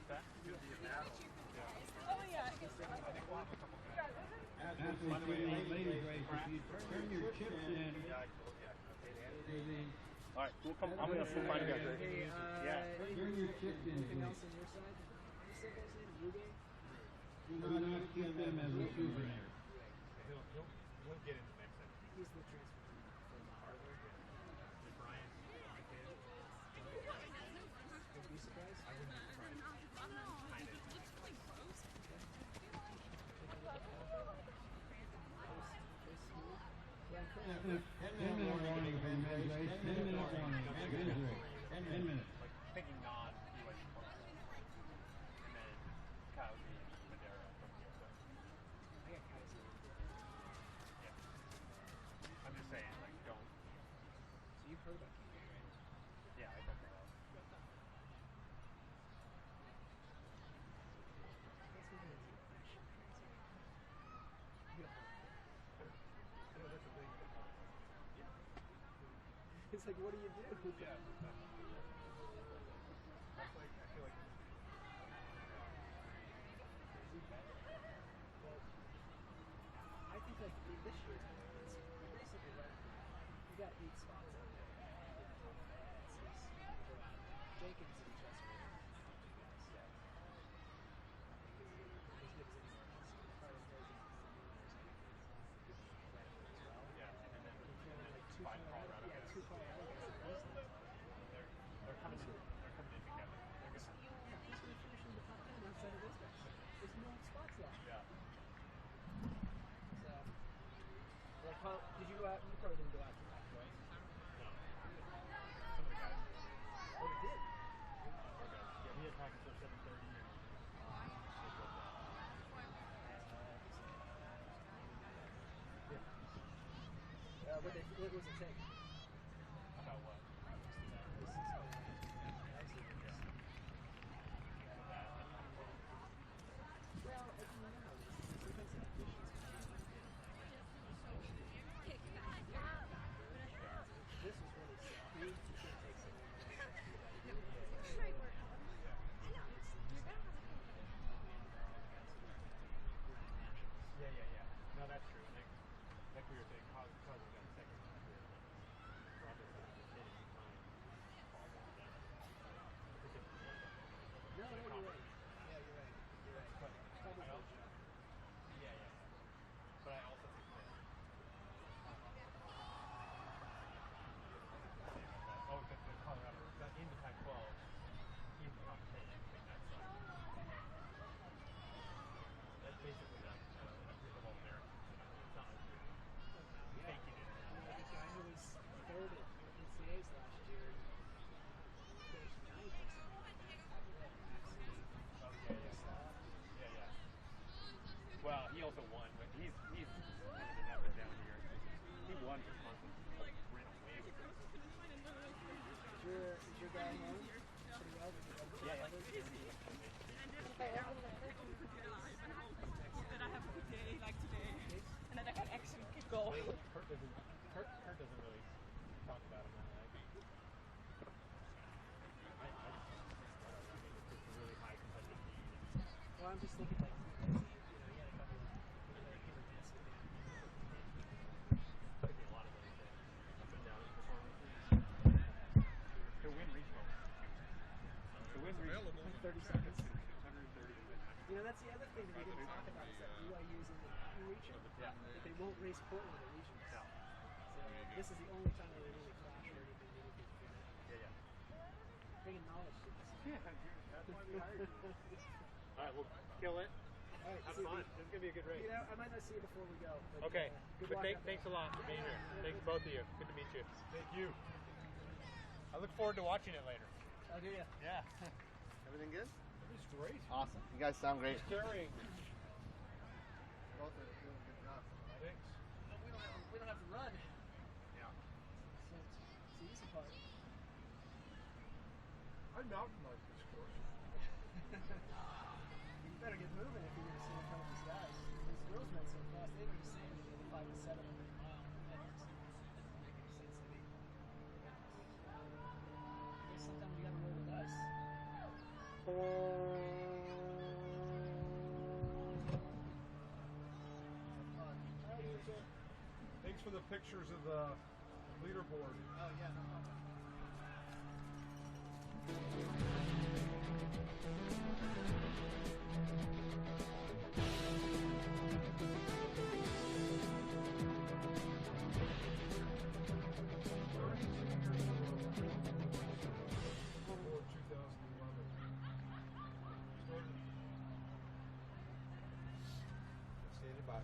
That's going to be a battle. Oh, yeah. I think we'll have a couple guys. By the way, ladies, if you turn your chips in, All right, we'll come. I'm going to find you guys. Hey, Yeah. turn your chips in. anything else on your side? What's that guy's name? Ruge? Do not keep them as a souvenir. He'll get in the mix. He's the transfer from Harvard. Brian. Would be surprised. I wouldn't be surprised. Ten-minute warning for men's race. 10-minute warning. Men's race. 10 minutes. Like, thinking non-US sports. And then Kyle G. Madera from USA. I got Kaiser. Yeah. I'm just saying, like, don't. So you've heard about KJ, right? Yeah, I think they are. That's what it is. I know that's a thing. It's like, what do you do? Yeah. That's like, I feel like. Well, I think like this year, it's basically right. You got 8 spots out there. It's Jenkins and Chester. As good as anyone else. Carlos knows it. Yeah, and then Like 2 5 Colorado. Colorado Yeah, guys. 2 Colorado guys. They're coming in. They're coming in together. They're Who's gonna. going to finish in the top 10 outside of those guys? There's no spots left. Yeah. So, well, did you go out? You probably didn't go out to that, right? No. Some of the guys. Oh, you did? Yeah, we had practice at 7:30 and what was it take? about what? Well, I don't know. Sometimes the conditions can be this was really speed. You can't take something. Yeah. No, that's true. Like we were saying, Cosmo got second last year. going to talk about is that BYU is in the mountain region, but they won't race Portland at regions. So this is the only time that they really clash or anything really big for them. Bringing knowledge to this. That's why we hired you. All right, we'll kill it. All right, Have fun. This is going to be a good race. You know, I might not see you before we go. But, Okay. good luck. Thanks a lot for being here. Thanks both of you. Good to meet you. Thank you. I look forward to watching it later. Oh, do you? Yeah. Everything good? It's great. Awesome. You guys sound great. Carrying. Both are doing a good job. Thanks. We don't have to run. Yeah. So it's the easy part. I mountain bike this course. You better get moving if you're going to see in front of these guys. These girls run so fast. They don't say anything 5 to 7 every mile. That doesn't make any sense to me. Sometimes you got to roll the dice. Thanks for the pictures of the leaderboard. Oh, yeah, no problem. Standing by.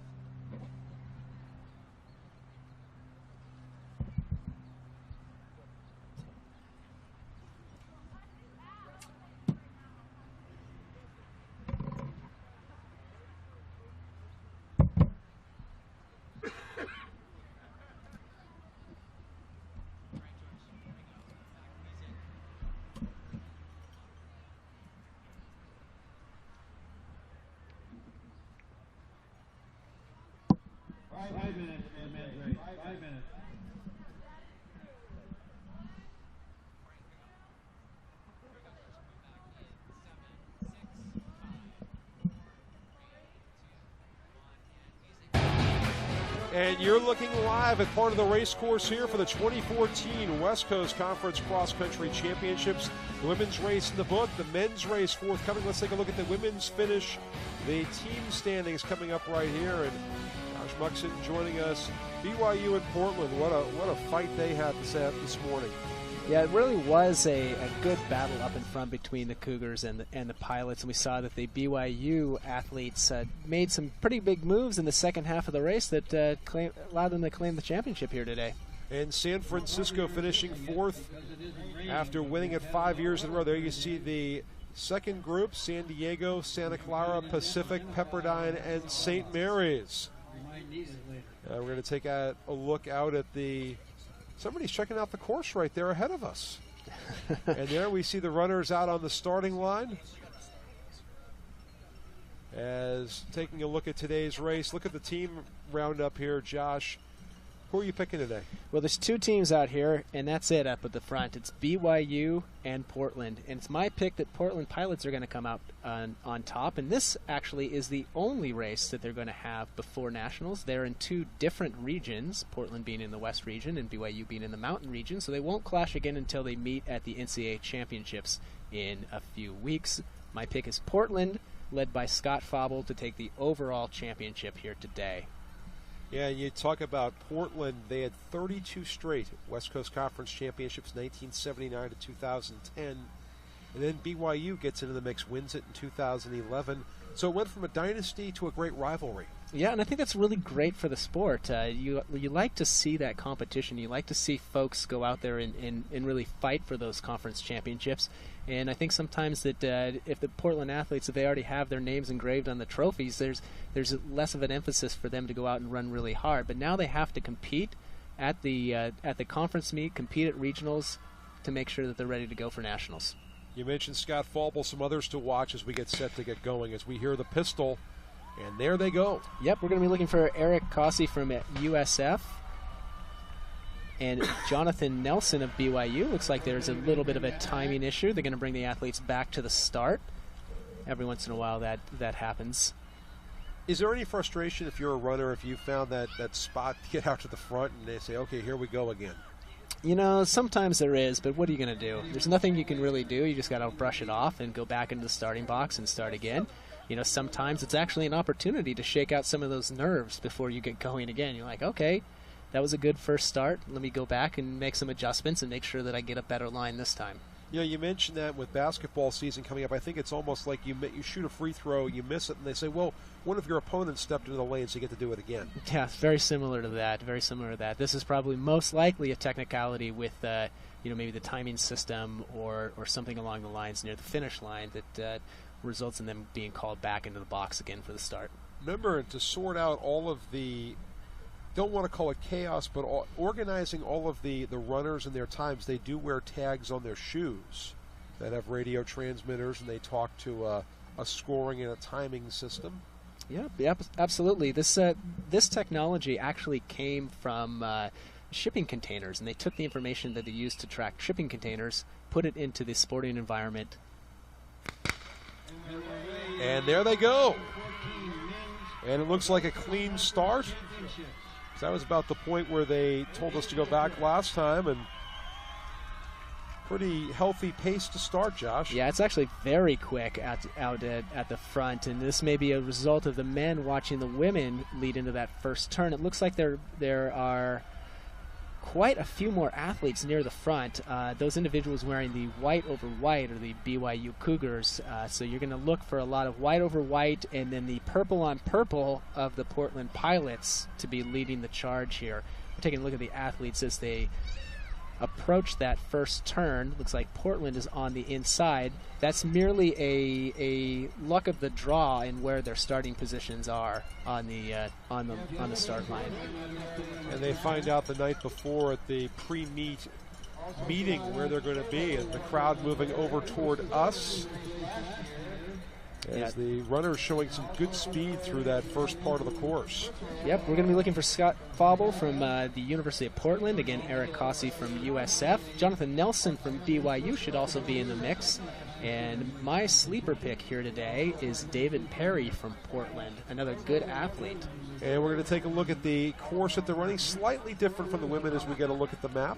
Five minutes for the men's race. 5 minutes. And you're looking live at part of the race course here for the 2014 West Coast Conference Cross Country Championships. The women's race in the book, the men's race forthcoming. Let's take a look at the women's finish. The team standings coming up right here. And Josh Muxon joining us. BYU and Portland, what a fight they had this morning. Yeah, it really was a good battle up in front between the Cougars and the Pilots, and we saw that the BYU athletes made some pretty big moves in the second half of the race that allowed them to claim the championship here today. And San Francisco finishing fourth after winning it 5 years in a row. There you see the second group, San Diego, Santa Clara, Pacific, Pepperdine, and St. Mary's. We're going to take a look out at the... Somebody's checking out the course right there ahead of us. And there we see the runners out on the starting line. As taking a look at today's race, look at the team roundup here, Josh. Who are you picking today? Well, there's 2 teams out here, and that's it up at the front. It's BYU and Portland. And it's my pick that Portland Pilots are going to come out on top. And this actually is the only race that they're going to have before Nationals. They're in 2 different regions, Portland being in the West region and BYU being in the Mountain region. So they won't clash again until they meet at the NCAA Championships in a few weeks. My pick is Portland, led by Scott Fauble, to take the overall championship here today. Yeah, you talk about Portland. They had 32 straight West Coast Conference Championships, 1979 to 2010. And then BYU gets into the mix, wins it in 2011. So it went from a dynasty to a great rivalry. Yeah, and I think that's really great for the sport. You like to see that competition. You like to see folks go out there and really fight for those conference championships. And I think sometimes that if the Portland athletes, if they already have their names engraved on the trophies, there's less of an emphasis for them to go out and run really hard. But now they have to compete at the conference meet, compete at regionals to make sure that they're ready to go for nationals. You mentioned Scott Fauble, some others to watch as we get set to get going, as we hear the pistol, and there they go. Yep, we're going to be looking for Eric Cossey from USF. And Jonathan Nelson of BYU. Looks like there's a little bit of a timing issue. They're going to bring the athletes back to the start. Every once in a while that happens. Is there any frustration if you're a runner, if you found that spot to get out to the front and they say, okay, here we go again? You know, sometimes there is, but what are you going to do? There's nothing you can really do. You just got to brush it off and go back into the starting box and start again. you know, sometimes it's actually an opportunity to shake out some of those nerves before you get going again. You're like, okay, that was a good first start. Let me go back and make some adjustments and make sure that I get a better line this time. You know, you mentioned that with basketball season coming up. I think it's almost like you shoot a free throw, you miss it, and they say, well, one of your opponents stepped into the lane, so you get to do it again. Yeah, it's very similar to that. Very similar to that. This is probably most likely a technicality with, you know, maybe the timing system or something along the lines near the finish line that results in them being called back into the box again for the start. Remember, to sort out all of the, don't want to call it chaos, but organizing all of the runners and their times, they do wear tags on their shoes that have radio transmitters, and they talk to a scoring and a timing system. Yeah, absolutely. This technology actually came from shipping containers, and they took the information that they used to track shipping containers, put it into the sporting environment. And there they go. And it looks like a clean start. That was about the point where they told us to go back last time, and pretty healthy pace to start, Josh. Yeah, it's actually very quick out at the front, and this may be a result of the men watching the women lead into that first turn. It looks like there are quite a few more athletes near the front. Those individuals wearing the white over white are the BYU Cougars, so you're going to look for a lot of white over white, and then the purple on purple of the Portland Pilots to be leading the charge here. We're taking a look at the athletes as they approach that first turn. Looks like Portland is on the inside. That's merely a luck of the draw in where their starting positions are on the start line. And they find out the night before at the pre-meet meeting where they're going to be, and the crowd moving over toward us. As the runners showing some good speed through that first part of the course. Yep, we're going to be looking for Scott Fauble from the University of Portland. Again, Eric Cossey from USF. Jonathan Nelson from BYU should also be in the mix. And my sleeper pick here today is David Perry from Portland, another good athlete. And we're going to take a look at the course that they're running, slightly different from the women as we get a look at the map.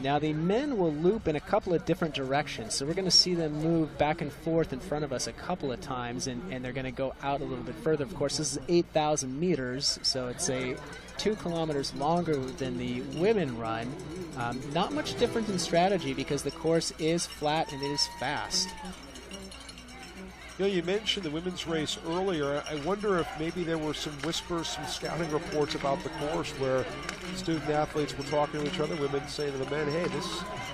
Now the men will loop in a couple of different directions, so we're going to see them move back and forth in front of us a couple of times, and they're going to go out a little bit further. Of course, this is 8,000 meters, so it's 2 kilometers longer than the women run. Not much different in strategy because the course is flat and it is fast. You know, you mentioned the women's race earlier. I wonder if maybe there were some whispers, some scouting reports about the course where student athletes were talking to each other, women saying to the men, hey,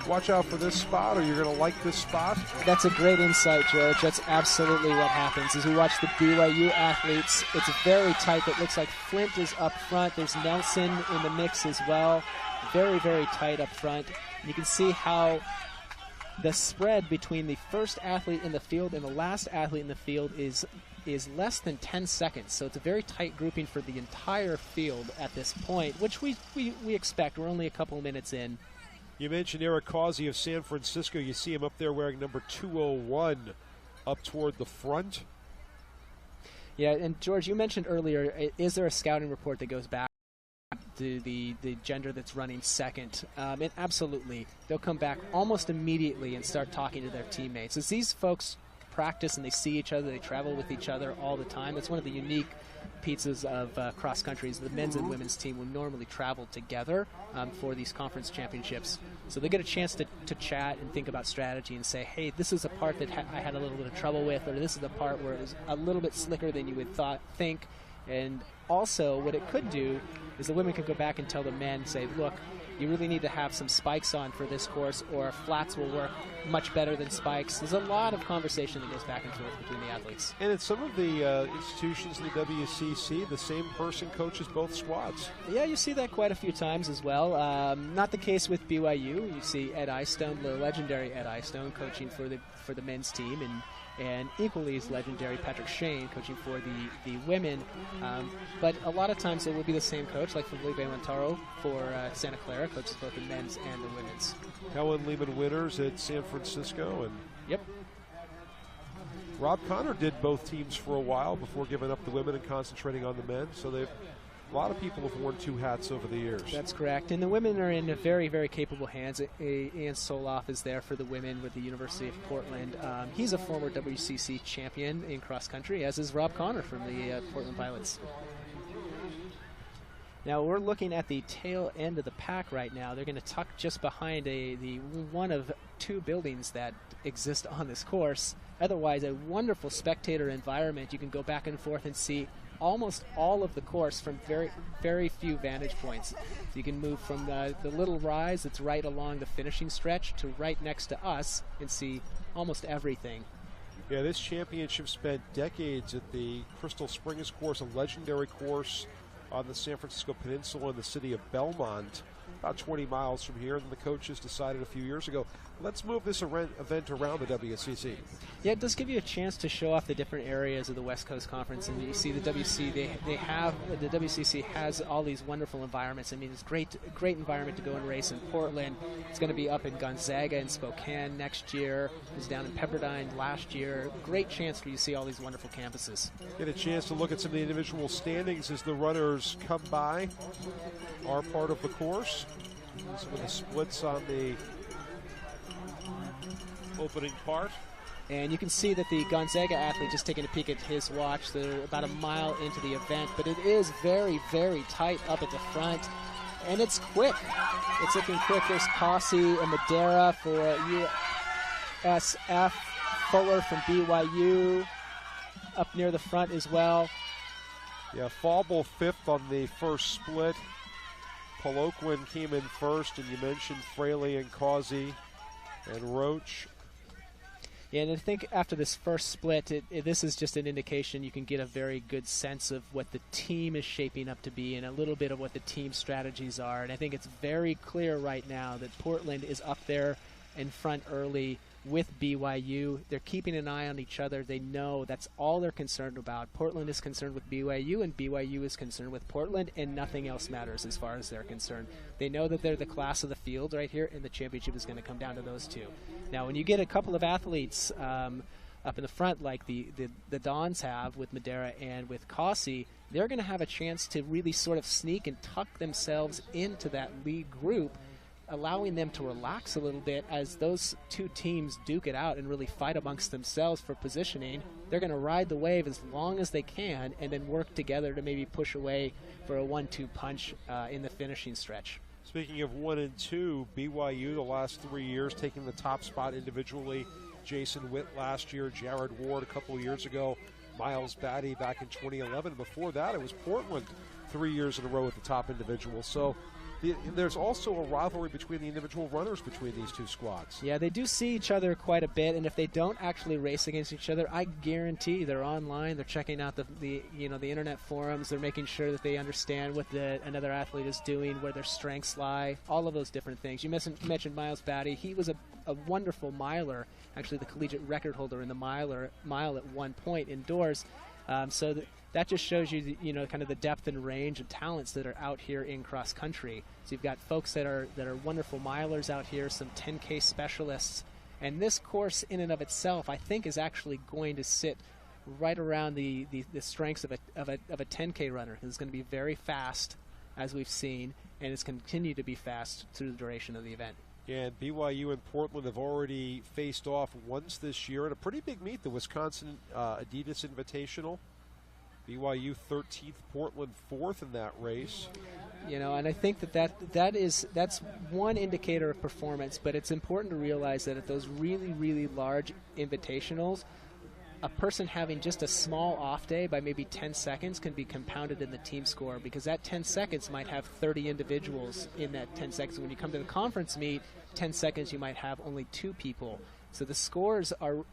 watch out for this spot, or you're going to like this spot. That's a great insight, George. That's absolutely what happens. As we watch the BYU athletes, it's very tight. It looks like Flint is up front. There's Nelson in the mix as well. Very, very tight up front. You can see how the spread between the first athlete in the field and the last athlete in the field is less than 10 seconds. So it's a very tight grouping for the entire field at this point, which we expect. We're only a couple of minutes in. You mentioned Eric Causey of San Francisco. You see him up there wearing number 201 up toward the front. Yeah, and George, you mentioned earlier, is there a scouting report that goes back to the gender that's running second? And absolutely. They'll come back almost immediately and start talking to their teammates. As these folks practice and they see each other, they travel with each other all the time. That's one of the unique pieces of cross country is the men's and women's team will normally travel together for these conference championships. So they get a chance to chat and think about strategy and say, hey, this is a part that I had a little bit of trouble with, or this is the part where it was a little bit slicker than you would think. And also what it could do is the women could go back and tell the men, say, look, you really need to have some spikes on for this course, or flats will work much better than spikes. There's a lot of conversation that goes back and forth between the athletes. And at some of the institutions in the WCC, the same person coaches both squads. Yeah, you see that quite a few times as well. Not the case with BYU. You see Ed Eyestone, the legendary Ed Eyestone, coaching for the men's team, and equally as legendary Patrick Shane coaching for the women. But a lot of times it will be the same coach, like Felipe Montaro for Santa Clara, coaches both the men's and the women's. Helen Lehman Winters at San Francisco. And yep. Rob Connor did both teams for a while before giving up the women and concentrating on the men. So they've A lot of people have worn 2 hats over the years. That's correct. And the women are in very, very capable hands. Ian Soloff is there for the women with the University of Portland. He's a former WCC champion in cross country, as is Rob Connor from the Portland Pilots. Now we're looking at the tail end of the pack right now. They're going to tuck just behind the one of 2 buildings that exist on this course. Otherwise, a wonderful spectator environment. You can go back and forth and see almost all of the course from very, very few vantage points. So you can move from the little rise that's right along the finishing stretch to right next to us and see almost everything. Yeah, this championship spent decades at the Crystal Springs course, a legendary course on the San Francisco Peninsula in the city of Belmont, about 20 miles from here. And the coaches decided a few years ago, let's move this event around the WCC. Yeah, it does give you a chance to show off the different areas of the West Coast Conference. And you see the WCC has all these wonderful environments. I mean, it's great environment to go and race in Portland. It's going to be up in Gonzaga and Spokane next year. It was down in Pepperdine last year. Great chance for you to see all these wonderful campuses. Get a chance to look at some of the individual standings as the runners come by our part of the course. Some of the splits on the opening part. And you can see that the Gonzaga athlete, just taking a peek at his watch, they're about a mile into the event, but it is very, very tight up at the front, and it's quick. It's looking quick. There's Cossey and Madera for USF, Fuller from BYU up near the front as well. Yeah, Fauble 5th on the first split. Poloquin came in first, and you mentioned Fraley and Causey and Roach. Yeah, and I think after this first split, this is just an indication you can get a very good sense of what the team is shaping up to be and a little bit of what the team strategies are. And I think it's very clear right now that Portland is up there in front early with BYU. They're keeping an eye on each other. They know that's all they're concerned about. Portland is concerned with BYU, and BYU is concerned with Portland, and nothing else matters as far as they're concerned. They know that they're the class of the field right here, and the championship is going to come down to those 2. Now, when you get a couple of athletes up in the front like the Dons have with Madera and with Cossey, they're going to have a chance to really sort of sneak and tuck themselves into that lead group, allowing them to relax a little bit as those 2 teams duke it out and really fight amongst themselves for positioning. They're going to ride the wave as long as they can and then work together to maybe push away for a 1-2 punch in the finishing stretch. Speaking of 1 and 2, BYU the last 3 years taking the top spot individually. Jason Witt last year, Jared Ward a couple of years ago, Miles Batty back in 2011. Before that, it was Portland 3 years in a row with the top individual. So there's also a rivalry between the individual runners between these 2 squads. Yeah, they do see each other quite a bit, and if they don't actually race against each other, I guarantee they're online. They're checking out the internet forums. They're making sure that they understand what another athlete is doing, where their strengths lie, all of those different things. You mentioned Miles Batty. He was a wonderful miler, actually the collegiate record holder in the mile at one point indoors. That just shows you, kind of the depth and range of talents that are out here in cross country. So you've got folks that are wonderful milers out here, some 10K specialists, and this course in and of itself, I think, is actually going to sit right around the strengths of a 10K runner. It's going to be very fast, as we've seen, and it's continued to be fast through the duration of the event. Yeah, and BYU and Portland have already faced off once this year in a pretty big meet, the Wisconsin Adidas Invitational. BYU 13th, Portland 4th in that race. And I think that's one indicator of performance, but it's important to realize that at those really, really large invitationals, a person having just a small off day by maybe 10 seconds can be compounded in the team score, because that 10 seconds might have 30 individuals in that 10 seconds. When you come to the conference meet, 10 seconds you might have only 2 people. So the scores are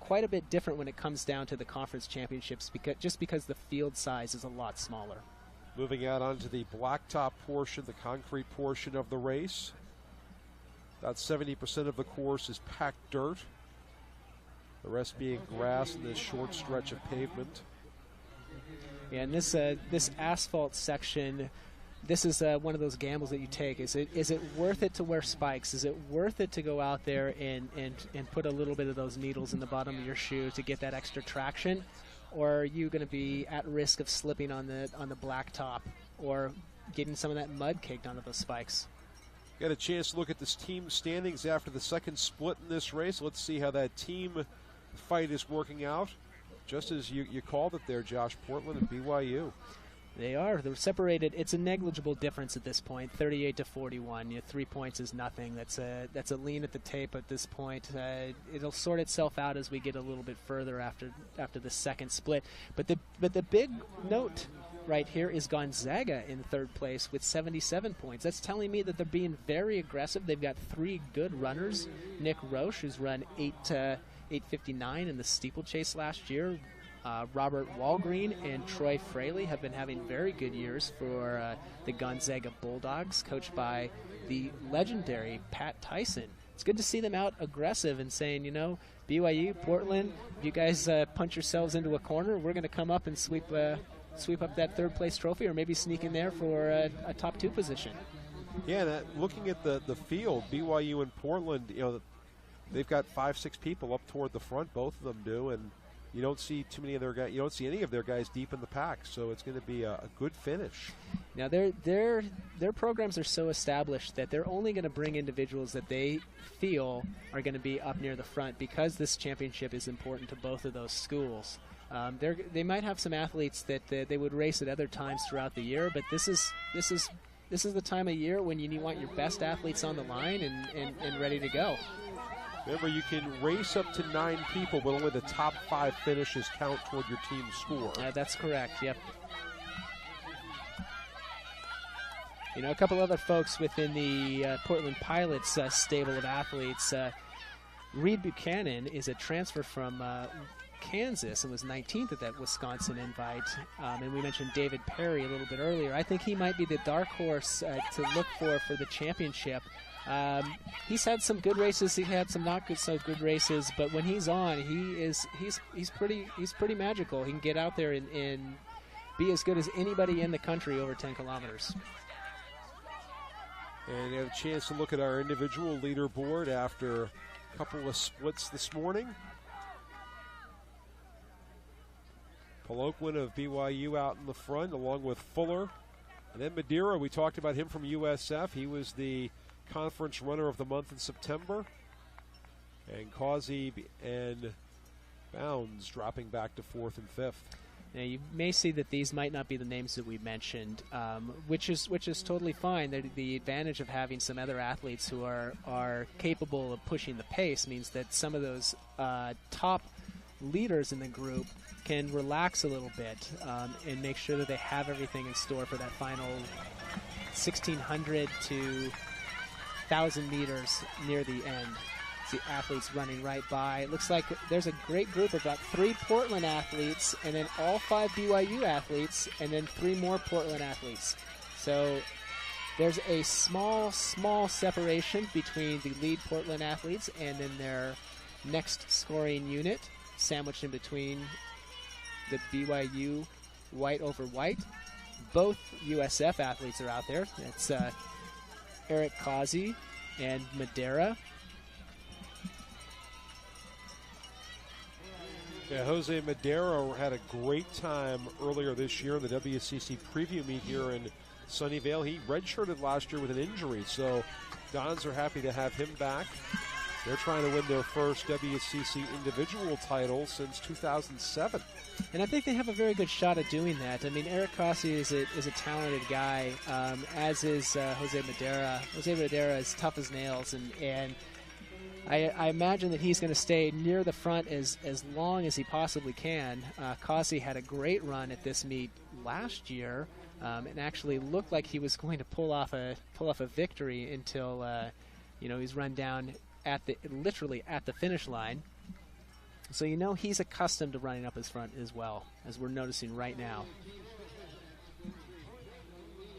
quite a bit different when it comes down to the conference championships, because the field size is a lot smaller. Moving out onto the blacktop portion, the concrete portion of the race. About 70% of the course is packed dirt. The rest being grass and this short stretch of pavement. Yeah, and this asphalt section, this is one of those gambles that you take. Is it worth it to wear spikes? Is it worth it to go out there and put a little bit of those needles in the bottom of your shoe to get that extra traction? or are you going to be at risk of slipping on the blacktop or getting some of that mud caked onto those spikes? Got a chance to look at this team standings after the second split in this race. Let's see how that team fight is working out. Just as you called it there, Josh, Portland and BYU. They're separated. It's a negligible difference at this point, 38-41. 3 points is nothing. That's a lean at the tape at this point. It'll sort itself out as we get a little bit further after the second split. But the big note right here is Gonzaga in third place with 77 points. That's telling me that they're being very aggressive. They've got 3 good runners. Nick Roche, who's run 8:59 in the steeplechase last year. Robert Walgreen and Troy Fraley have been having very good years for the Gonzaga Bulldogs, coached by the legendary Pat Tyson. It's good to see them out aggressive and saying, BYU, Portland, if you guys punch yourselves into a corner, we're going to come up and sweep up that third place trophy, or maybe sneak in there for a top 2 position. Yeah, looking at the field, BYU and Portland, they've got 5-6 people up toward the front. Both of them do, and you don't see too many of their guys. You don't see any of their guys deep in the pack, so it's going to be a good finish. Now their programs are so established that they're only going to bring individuals that they feel are going to be up near the front, because this championship is important to both of those schools. They might have some athletes that they would race at other times throughout the year, but this is the time of year when you want your best athletes on the line and ready to go. Remember, you can race up to 9 people, but only the top 5 finishes count toward your team's score. That's correct, yep. A couple other folks within the Portland Pilots stable of athletes. Reed Buchanan is a transfer from Kansas and was 19th at that Wisconsin invite. And we mentioned David Perry a little bit earlier. I think he might be the dark horse to look for the championship. He's had some good races. He had some not so good races, but when he's on, he's pretty magical. He can get out there and be as good as anybody in the country over 10 kilometers. And you have a chance to look at our individual leaderboard after a couple of splits this morning. Poloquin of BYU out in the front, along with Fuller. And then Madeira, we talked about him from USF. He was the conference runner of the month in September. And Causey and Bounds dropping back to 4th and 5th. Now, you may see that these might not be the names that we mentioned, which is totally fine. The advantage of having some other athletes who are capable of pushing the pace means that some of those top leaders in the group can relax a little bit and make sure that they have everything in store for that final 1,600 to 1,000 meters near the end. See athletes running right by. It looks like there's a great group of about 3 Portland athletes, and then all 5 BYU athletes, and then 3 more Portland athletes. So there's a small separation between the lead Portland athletes and then their next scoring unit, sandwiched in between the BYU white over white. Both USF athletes are out there. That's Eric Causey and Madeira. Yeah, Jose Madeira had a great time earlier this year in the WCC preview meet here in Sunnyvale. He redshirted last year with an injury, so Dons are happy to have him back. They're trying to win their first WCC individual title since 2007. And I think they have a very good shot at doing that. I mean, Eric Causey is a talented guy, as is Jose Madeira. Jose Madeira is tough as nails, and I imagine that he's going to stay near the front as long as he possibly can. Causey had a great run at this meet last year, and actually looked like he was going to pull off a victory until he's run down literally at the finish line. So he's accustomed to running up his front as well, as we're noticing right now.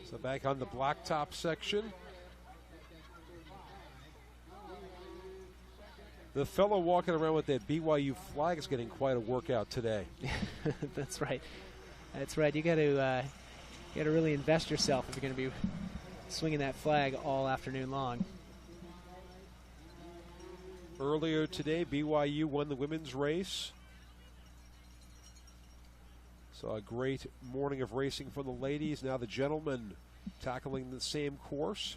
So back on the blacktop section. The fellow walking around with that BYU flag is getting quite a workout today. That's right. That's right. You got to really invest yourself if you're going to be swinging that flag all afternoon long. Earlier today, BYU won the women's race. So a great morning of racing for the ladies. Now the gentlemen tackling the same course.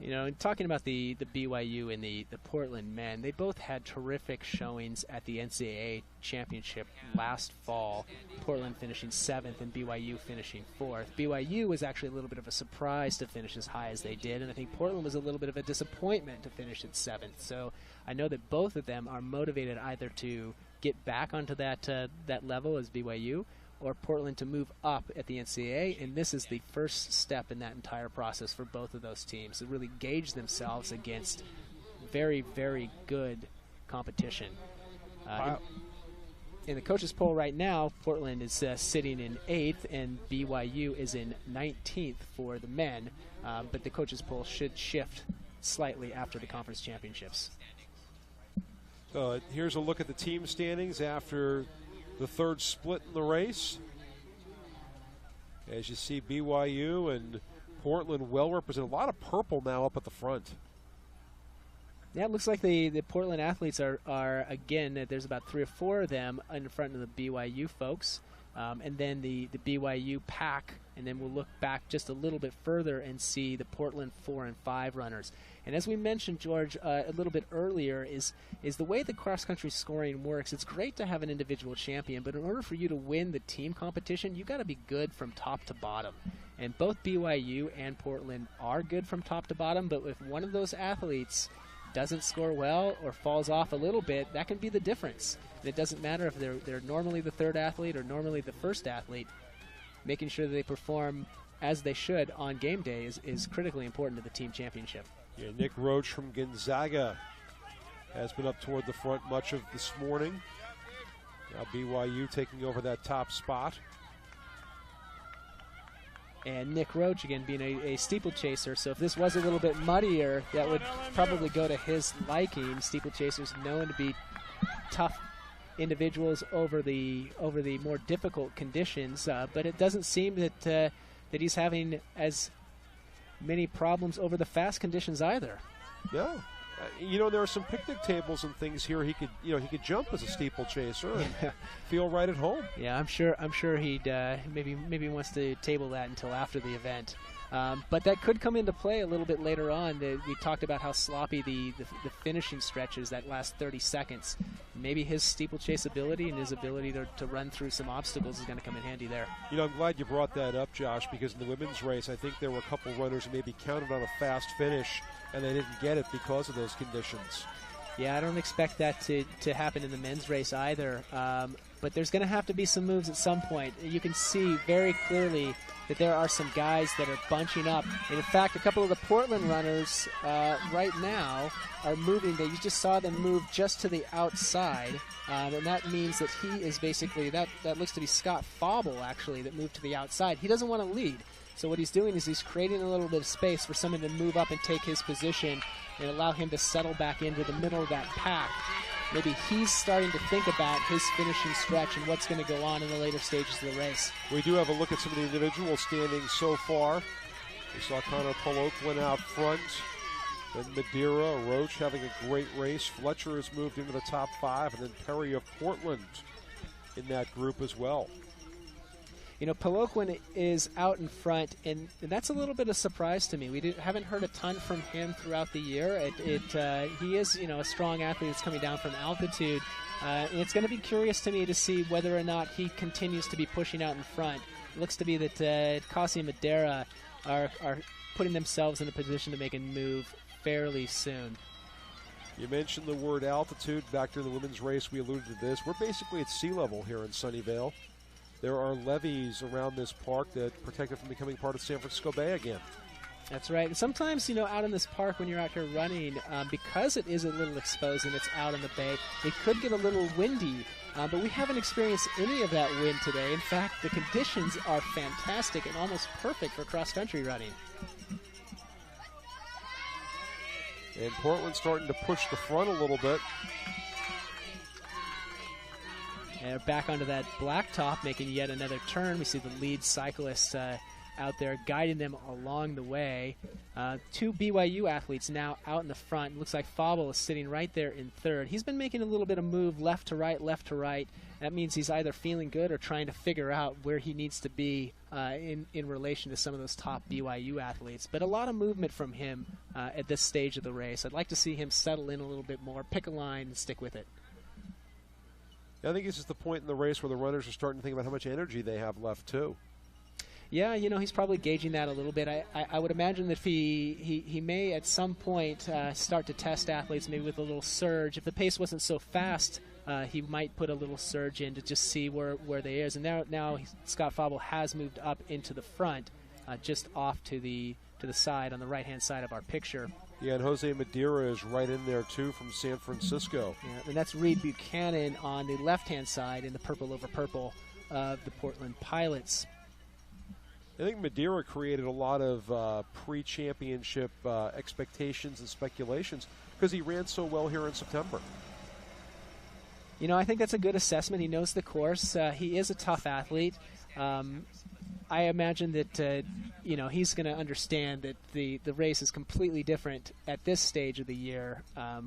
You know, and talking about the BYU and the Portland men, they both had terrific showings at the NCAA championship last fall. Portland finishing 7th and BYU finishing 4th. BYU was actually a little bit of a surprise to finish as high as they did, and I think Portland was a little bit of a disappointment to finish at 7th. So I know that both of them are motivated either to get back onto that level as BYU, or Portland to move up at the NCAA, and this is the first step in that entire process for both of those teams to really gauge themselves against very, very good competition. In the coaches poll right now, Portland is sitting in 8th, and BYU is in 19th for the men, but the coaches poll should shift slightly after the conference championships. Here's a look at the team standings after the third split in the race. As you see, BYU and Portland well represented. A lot of purple now up at the front. Yeah, it looks like the Portland athletes are again, there's about 3 or 4 of them in front of the BYU folks. And then the BYU pack, and then we'll look back just a little bit further and see the Portland 4 and 5 runners. And as we mentioned, George, a little bit earlier, is the way the cross-country scoring works. It's great to have an individual champion, but in order for you to win the team competition, you got to be good from top to bottom. And both BYU and Portland are good from top to bottom, but if one of those athletes doesn't score well or falls off a little bit, that can be the difference. And it doesn't matter if they're normally the third athlete or normally the first athlete. Making sure that they perform as they should on game day is critically important to the team championship. Yeah, Nick Roach from Gonzaga has been up toward the front much of this morning. Now BYU taking over that top spot. And Nick Roach, again, being a steeplechaser, so if this was a little bit muddier, that would probably go to his liking. Steeplechasers known to be tough individuals over the more difficult conditions, but it doesn't seem that he's having as many problems over the fast conditions either. No. There are some picnic tables and things here. He could jump as a steeplechaser and feel right at home. Yeah, I'm sure he'd maybe wants to table that until after the event. But that could come into play a little bit later on. We talked about how sloppy the finishing stretches, that last 30 seconds. Maybe his steeplechase ability and his ability to run through some obstacles is going to come in handy there. I'm glad you brought that up, Josh, because in the women's race, I think there were a couple runners who maybe counted on a fast finish, and they didn't get it because of those conditions. Yeah, I don't expect that to happen in the men's race either. But there's going to have to be some moves at some point. You can see very clearly that there are some guys that are bunching up. And in fact, a couple of the Portland runners right now are moving. You just saw them move just to the outside. And that means that he is basically, that looks to be Scott Fauble, actually, that moved to the outside. He doesn't want to lead. So what he's doing is he's creating a little bit of space for someone to move up and take his position and allow him to settle back into the middle of that pack. Maybe he's starting to think about his finishing stretch and what's going to go on in the later stages of the race. We do have a look at some of the individual standings so far. We saw Connor Poloquin out front. Then Madeira, Roach having a great race. Fletcher has moved into the top 5, and then Perry of Portland in that group as well. Poloquin is out in front, and that's a little bit of surprise to me. We haven't heard a ton from him throughout the year. He is, a strong athlete that's coming down from altitude. And it's going to be curious to me to see whether or not he continues to be pushing out in front. It looks to be that Kasi and Madeira are putting themselves in a position to make a move fairly soon. You mentioned the word altitude. Back during the women's race, we alluded to this. We're basically at sea level here in Sunnyvale. There are levees around this park that protect it from becoming part of San Francisco Bay again. That's right. And sometimes, out in this park when you're out here running, because it is a little exposed and it's out in the bay, it could get a little windy. But we haven't experienced any of that wind today. In fact, the conditions are fantastic and almost perfect for cross-country running. And Portland's starting to push the front a little bit. And back onto that blacktop, making yet another turn. We see the lead cyclist out there guiding them along the way. 2 BYU athletes now out in the front. Looks like Fauble is sitting right there in third. He's been making a little bit of move left to right, left to right. That means he's either feeling good or trying to figure out where he needs to be in relation to some of those top BYU athletes. But a lot of movement from him at this stage of the race. I'd like to see him settle in a little bit more, pick a line, and stick with it. I think this is the point in the race where the runners are starting to think about how much energy they have left, too. Yeah, you know, he's probably gauging that a little bit. I would imagine that he may at some point start to test athletes maybe with a little surge. If the pace wasn't so fast, he might put a little surge in to just see where they is. And now Scott Fauble has moved up into the front, just off to the side on the right-hand side of our picture. Yeah, and Jose Madeira is right in there, too, from San Francisco. Yeah, and that's Reed Buchanan on the left-hand side in the purple over purple of the Portland Pilots. I think Madeira created a lot of pre-championship expectations and speculations because he ran so well here in September. You know, I think that's a good assessment. He knows the course. He is a tough athlete. I imagine that, you know, he's going to understand that the race is completely different at this stage of the year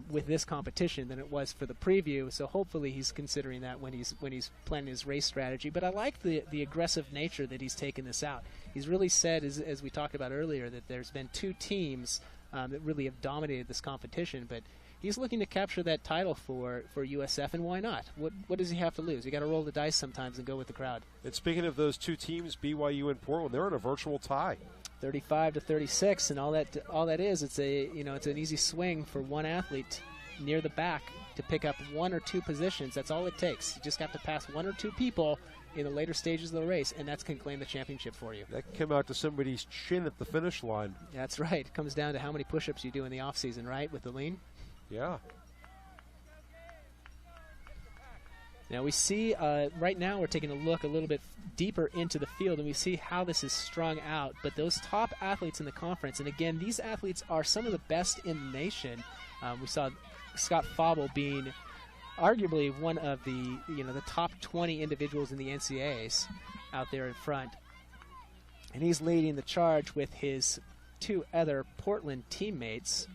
with this competition than it was for the preview. So hopefully he's considering that when he's planning his race strategy. But I like the aggressive nature that he's taken this out. He's really said, as we talked about earlier, that there's been 2 teams that really have dominated this competition. But he's looking to capture that title for USF, and why not? What does he have to lose? You got to roll the dice sometimes and go with the crowd. And speaking of those 2 teams, BYU and Portland, they're in a virtual tie, 35-36, and all that is, it's an easy swing for one athlete near the back to pick up 1 or 2 positions. That's all it takes. You just have to pass 1 or 2 people in the later stages of the race, and that's can claim the championship for you. That can come out to somebody's chin at the finish line. That's right. It comes down to how many push-ups you do in the off-season, right, with the lean? Yeah. Now we see, right now we're taking a look a little bit deeper into the field, and we see how this is strung out. But those top athletes in the conference, and again, these athletes are some of the best in the nation. We saw Scott Fauble being arguably one of the top 20 individuals in the NCAAs out there in front. And he's leading the charge with his 2 other Portland teammates.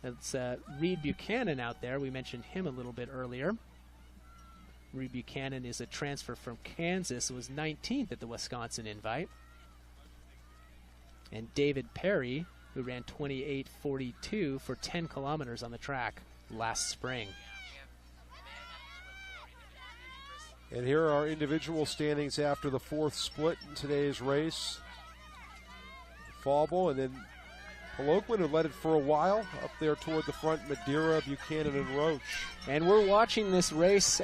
That's Reed Buchanan out there. We mentioned him a little bit earlier. Reed Buchanan is a transfer from Kansas. Was 19th at the Wisconsin Invite. And David Perry, who ran 28:42 for 10 kilometers on the track last spring. And here are our individual standings after the 4th split in today's race. Fauble, and then Paloquin, who led it for a while, up there toward the front, Madeira, Buchanan, and Roach. And we're watching this race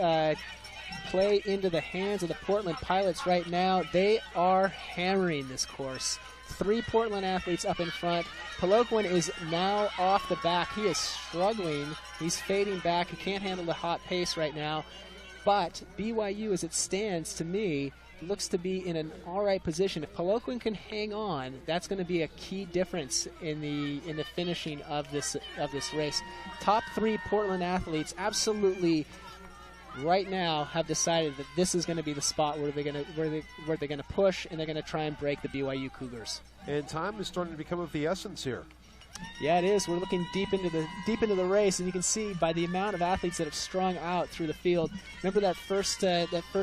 play into the hands of the Portland Pilots right now. They are hammering this course. 3 Portland athletes up in front. Paloquin is now off the back. He is struggling. He's fading back. He can't handle the hot pace right now. But BYU, as it stands, to me, looks to be in an all right position. If Paloquin can hang on, that's going to be a key difference in the finishing of this race. Top 3 Portland athletes absolutely right now have decided that this is going to be the spot where they're going to push, and they're going to try and break the BYU Cougars. And time is starting to become of the essence here. Yeah, it is. We're looking deep into the race, and you can see by the amount of athletes that have strung out through the field. Remember that first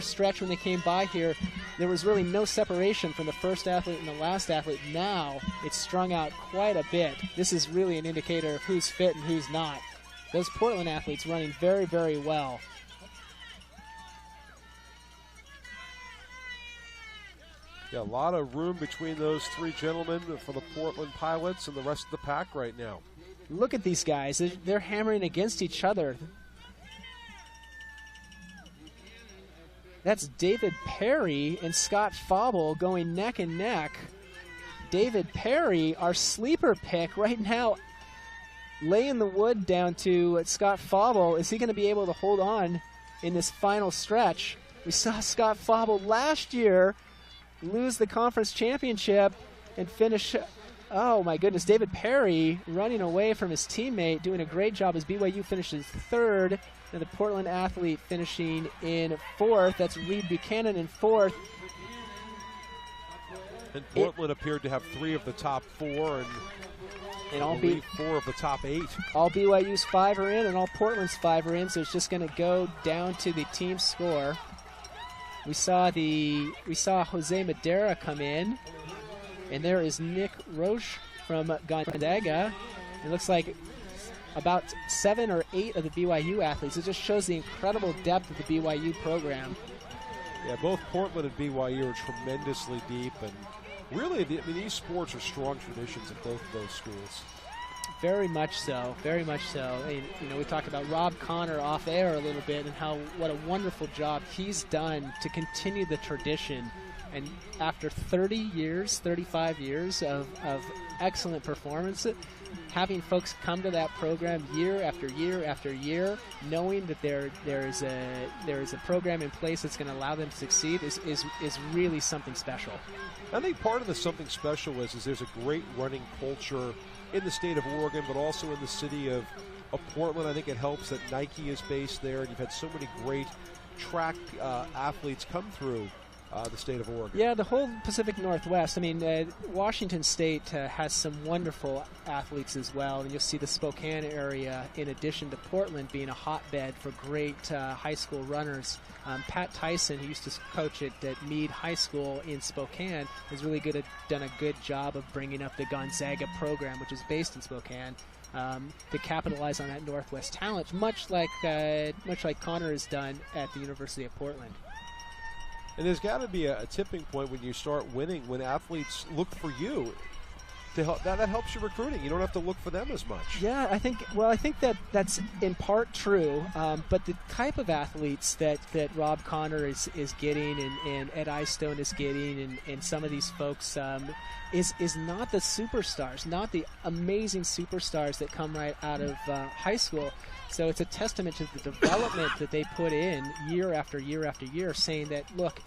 stretch when they came by here? There was really no separation from the first athlete and the last athlete. Now it's strung out quite a bit. This is really an indicator of who's fit and who's not. Those Portland athletes running very, very well. Yeah, a lot of room between those 3 gentlemen for the Portland Pilots and the rest of the pack right now. Look at these guys. They're hammering against each other. That's David Perry and Scott Fauble going neck and neck. David Perry, our sleeper pick right now, laying the wood down to Scott Fauble. Is he going to be able to hold on in this final stretch? We saw Scott Fauble last year lose the conference championship and finish. Oh my goodness, David Perry running away from his teammate, doing a great job as BYU finishes 3rd, and the Portland athlete finishing in 4th. That's Reed Buchanan in 4th. And Portland appeared to have 3 of the top 4, and all 4 of the top 8. All BYU's 5 are in, and all Portland's 5 are in. So it's just going to go down to the team score. We saw Jose Madera come in, and there is Nick Roche from Gonzaga. It looks like about 7 or 8 of the BYU athletes. It just shows the incredible depth of the BYU program. Yeah, both Portland and BYU are tremendously deep, and really, these sports are strong traditions at both of those schools. Very much so, very much so. We talked about Rob Connor off air a little bit, and what a wonderful job he's done to continue the tradition. And after 30 years, 35 years of excellent performance, having folks come to that program year after year after year, knowing that there is a program in place that's going to allow them to succeed is really something special. I think part of the something special is there's a great running culture in the state of Oregon, but also in the city of Portland. I think it helps that Nike is based there, and you've had so many great track athletes come through the state of Oregon. Yeah, the whole Pacific Northwest. I mean, Washington State has some wonderful athletes as well, and you'll see the Spokane area, in addition to Portland, being a hotbed for great high school runners. Pat Tyson, who used to coach at Meade High School in Spokane, has really done a good job of bringing up the Gonzaga program, which is based in Spokane, to capitalize on that Northwest talent, much like Connor has done at the University of Portland. And there's got to be a tipping point when you start winning, when athletes look for you to help. That helps your recruiting. You don't have to look for them as much. Yeah, I think that's in part true. But the type of athletes that Rob Connor is getting, and Ed Eyestone is getting, and some of these folks is not the superstars, not the amazing superstars that come right out of high school. So it's a testament to the development that they put in year after year after year, saying that, look,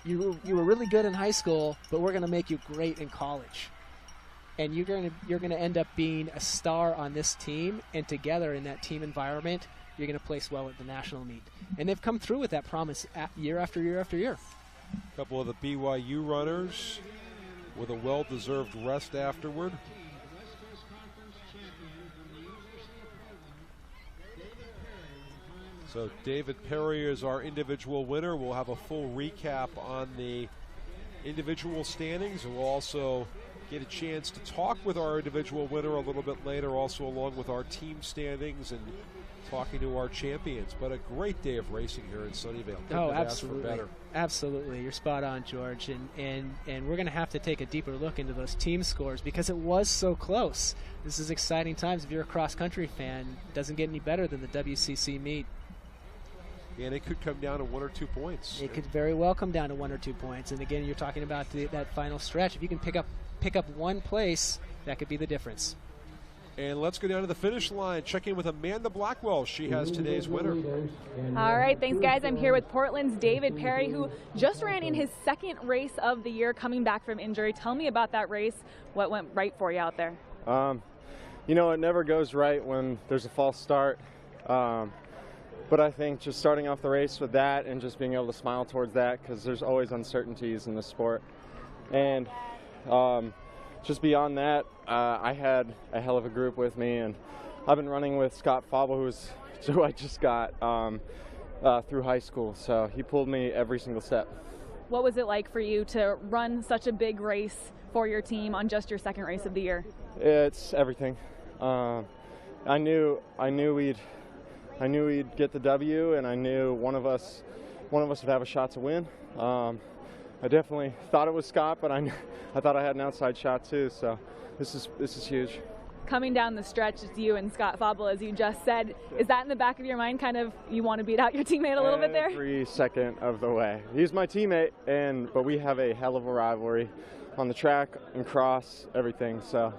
you were really good in high school, but we're going to make you great in college. And you're going to end up being a star on this team, and together in that team environment, you're going to place well at the national meet. And they've come through with that promise year after year after year. A couple of the BYU runners with a well-deserved rest afterward. So David Perry is our individual winner. We'll have a full recap on the individual standings, and we'll also get a chance to talk with our individual winner a little bit later, also along with our team standings and talking to our champions. But a great day of racing here in Sunnyvale. Oh, absolutely. Absolutely. You're spot on, George. And we're going to have to take a deeper look into those team scores because it was so close. This is exciting times. If you're a cross-country fan, it doesn't get any better than the WCC meet. And it could come down to 1 or 2 points. It could very well come down to 1 or 2 points. And again, you're talking about that final stretch. If you can pick up one place, that could be the difference. And let's go down to the finish line. Check in with Amanda Blackwell. She has today's winner. All right, thanks, guys. I'm here with Portland's David Perry, who just ran in his second race of the year, coming back from injury. Tell me about that race. What went right for you out there? It never goes right when there's a false start. But I think just starting off the race with that and just being able to smile towards that, because there's always uncertainties in the sport. And just beyond that, I had a hell of a group with me, and I've been running with Scott Fauble, who I just got through high school. So he pulled me every single step. What was it like for you to run such a big race for your team on just your second race of the year? It's everything. I knew we'd get the W, and I knew one of us would have a shot to win. I definitely thought it was Scott, but I thought I had an outside shot too. So this is huge. Coming down the stretch, it's you and Scott Fauble, as you just said. Is that in the back of your mind, kind of you want to beat out your teammate a little bit there? Every second of the way. He's my teammate, but we have a hell of a rivalry on the track and cross, everything. So.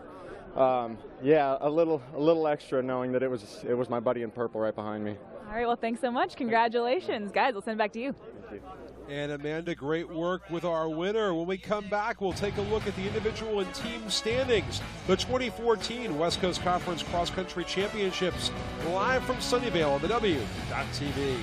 A little extra knowing that it was my buddy in purple right behind me. All right, well, thanks so much. Congratulations. Guys, we'll send it back to you. Thank you. And Amanda, great work with our winner. When we come back, we'll take a look at the individual and team standings. The 2014 West Coast Conference Cross Country Championships, live from Sunnyvale on the W.TV.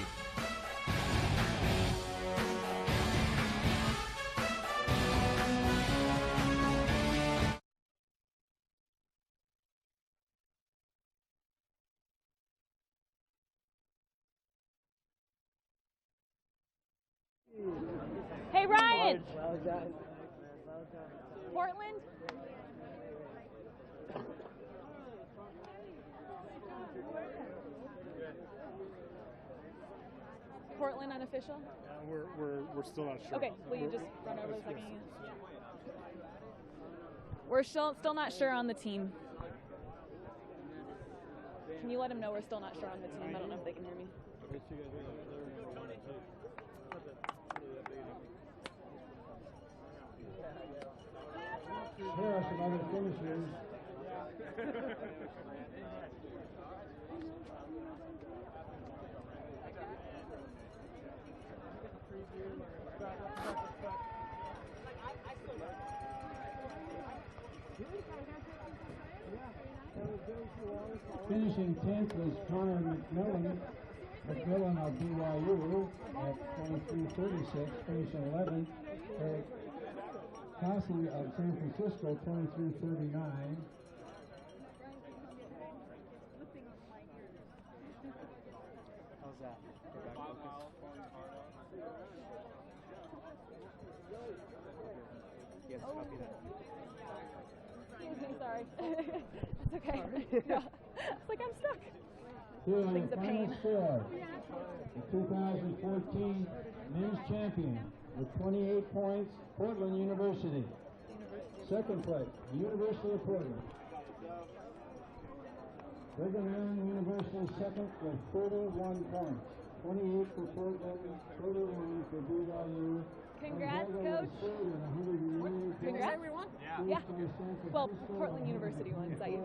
Hey, Ryan. Portland. Portland unofficial? We're still not sure. Okay, will you just run over a second? We're still not sure on the team. Can you let them know we're still not sure on the team? I don't know if they can hear me. Here are some other finishers. Finishing 10th was Connor McMillan of BYU at 23:36. Finishing 11th, Eric Cassie of San Francisco, 23:39. How's that? Yes, copy that. Excuse me, sorry. It's okay. No. It's like I'm stuck. Here are Things the a final pain. score. The 2014 men's champion with 28 points, Portland University. Second place, University of Portland. Brigham Young University second with 31 points. 28 for Portland, 31 for BYU. Congrats, Coach. Congrats, everyone. Yeah. Well, Portland University won, is that you?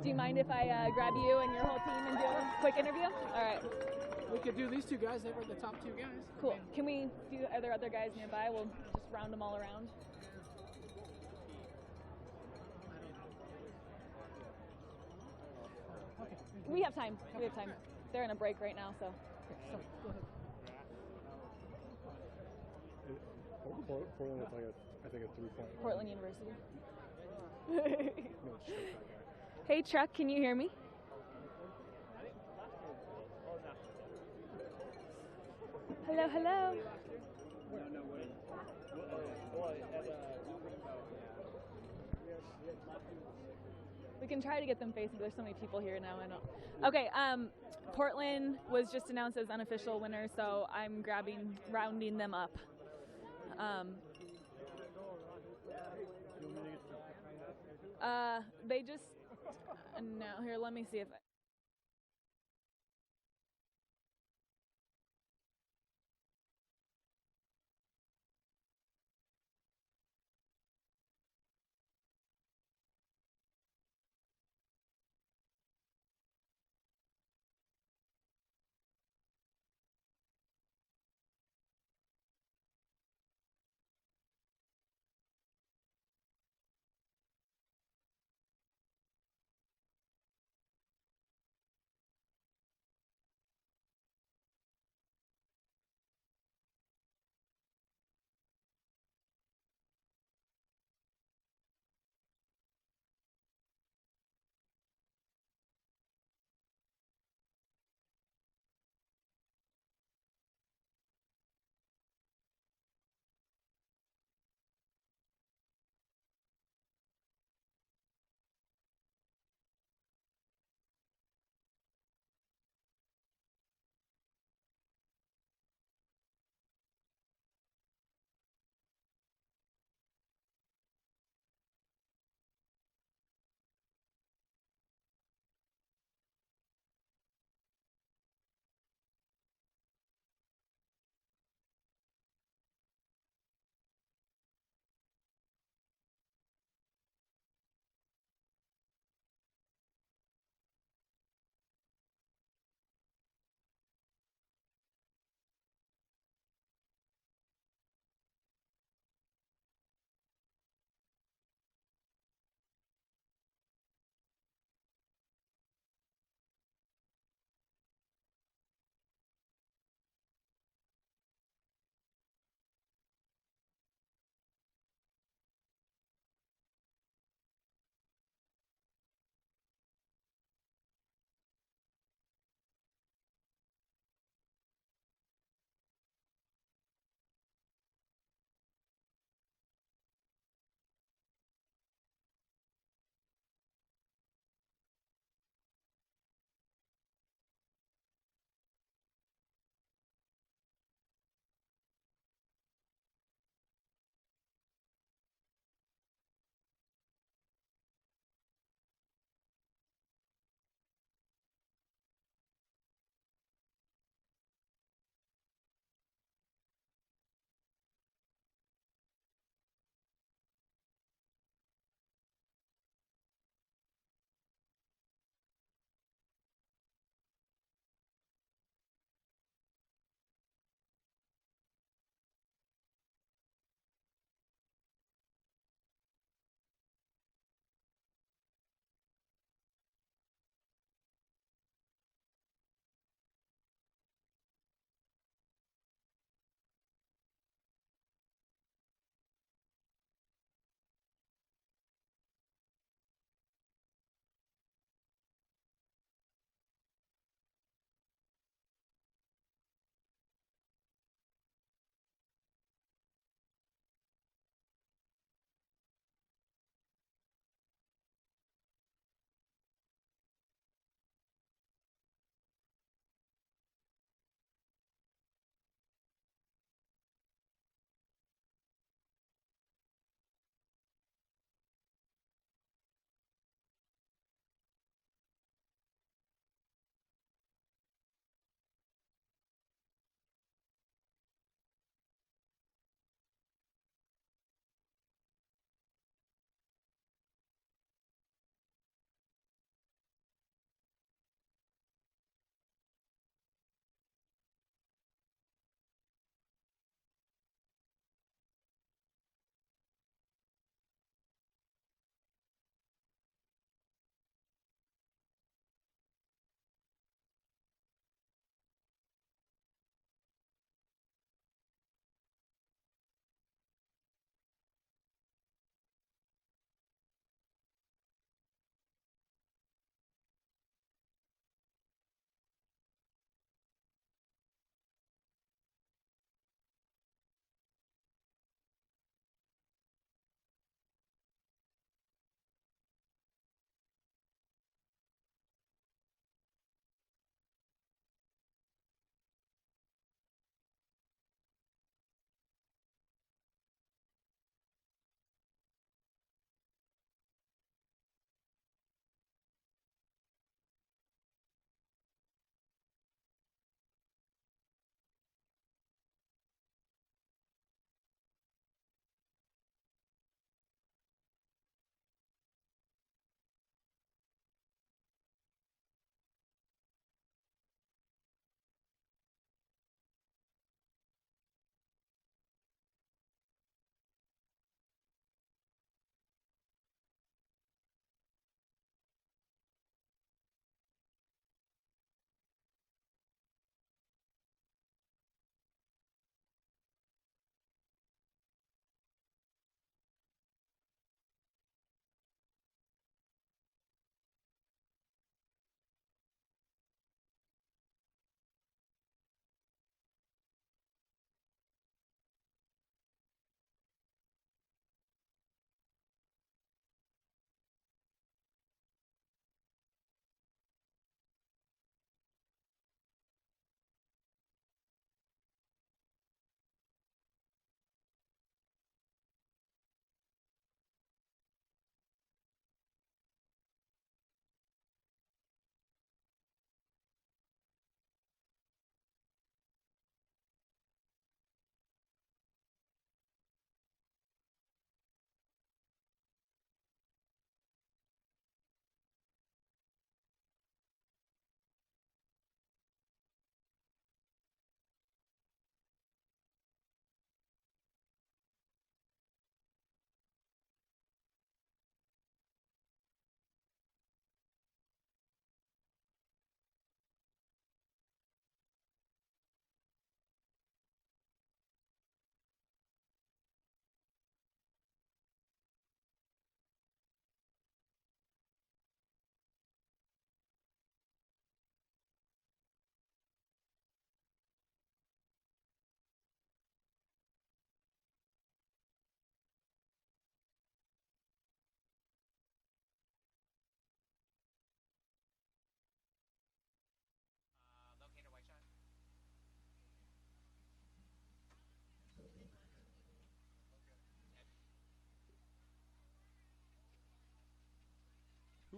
Do you mind if I grab you and your whole team and do a quick interview? All right. We could do these two guys. They were the top two guys. Cool. Can we do, are there other guys nearby? We'll just round them all around. We have time. We have time. They're in a break right now, so. Portland is like I think a 3-point. Portland University. Hey, Chuck, can you hear me? Hello, hello. We can try to get them facing, but there's so many people here now. I don't. Okay, Portland was just announced as unofficial winner, so I'm rounding them up. They just, no, here, let me see if I.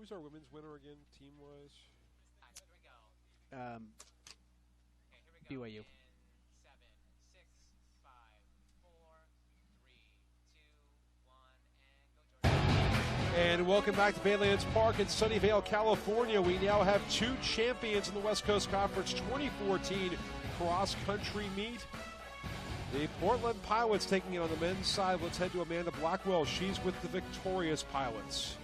was our women's winner again, team-wise? BYU. And welcome back to Baylands Park in Sunnyvale, California. We now have 2 champions in the West Coast Conference 2014 cross-country meet. The Portland Pilots taking it on the men's side. Let's head to Amanda Blackwell. She's with the victorious Pilots.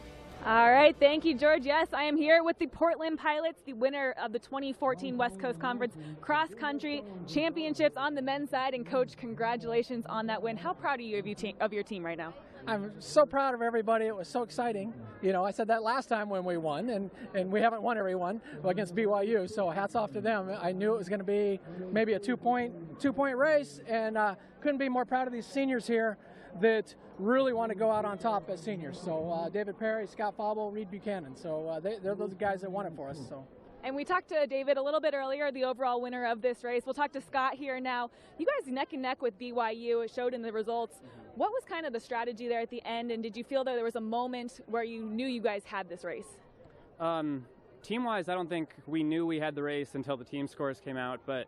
All right, thank you, George. Yes, I am here with the Portland Pilots, the winner of the 2014 West Coast Conference Cross Country Championships on the men's side. And Coach, congratulations on that win. How proud are you of your team right now? I'm so proud of everybody. It was so exciting. You know, I said that last time when we won, and we haven't won every one against BYU, so hats off to them. I knew it was going to be maybe a two-point race, and couldn't be more proud of these seniors here that really want to go out on top as seniors. So David Perry, Scott Fauble, Reed Buchanan. So they're those guys that won it for us. So. And we talked to David a little bit earlier, the overall winner of this race. We'll talk to Scott here now. You guys neck and neck with BYU. It showed in the results. What was kind of the strategy there at the end, and did you feel that there was a moment where you knew you guys had this race? Team-wise, I don't think we knew we had the race until the team scores came out, but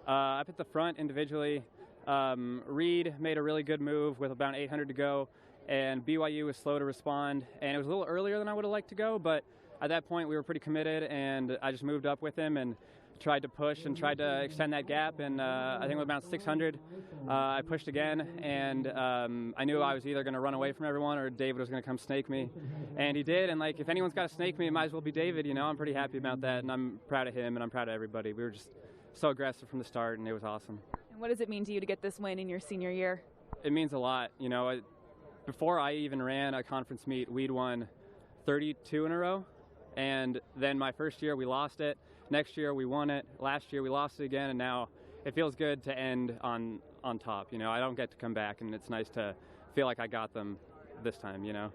up at the front individually, Reed made a really good move with about 800 to go, and BYU was slow to respond, and it was a little earlier than I would have liked to go, but at that point we were pretty committed, and I just moved up with him and tried to push and tried to extend that gap, and I think with about 600 I pushed again, and I knew I was either going to run away from everyone or David was going to come snake me, and he did. And like, if anyone's got to snake me, it might as well be David. You know, I'm pretty happy about that, and I'm proud of him, and I'm proud of everybody. We were just so aggressive from the start, and it was awesome. And what does it mean to you to get this win in your senior year? It means a lot. You know, before I even ran a conference meet, we'd won 32 in a row, and then my first year we lost it. Next year we won it. Last year we lost it again, and now it feels good to end on top. You know, I don't get to come back, and it's nice to feel like I got them this time, you know.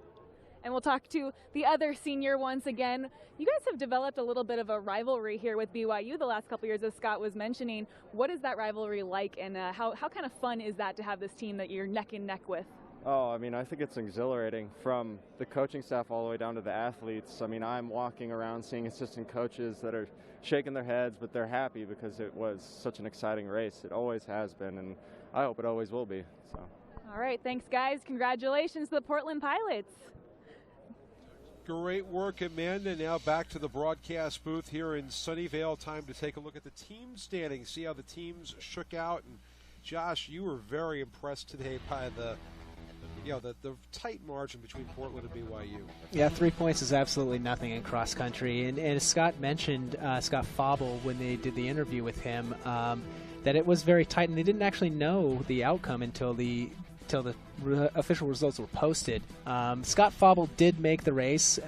And we'll talk to the other senior once again. You guys have developed a little bit of a rivalry here with BYU the last couple years, as Scott was mentioning. What is that rivalry like, and how kind of fun is that to have this team that you're neck and neck with? Oh, I mean, I think it's exhilarating from the coaching staff all the way down to the athletes. I mean, I'm walking around seeing assistant coaches that are shaking their heads, but they're happy because it was such an exciting race. It always has been, and I hope it always will be. So. All right, thanks, guys. Congratulations to the Portland Pilots. Great work, Amanda. Now back to the broadcast booth here in Sunnyvale. Time to take a look at the team standings, see how the teams shook out. And Josh, you were very impressed today by the tight margin between Portland and BYU. Yeah, 3 points is absolutely nothing in cross country. And as Scott mentioned, Scott Fauble, when they did the interview with him, that it was very tight, and they didn't actually know the outcome until the official results were posted. Scott Fauble did make the race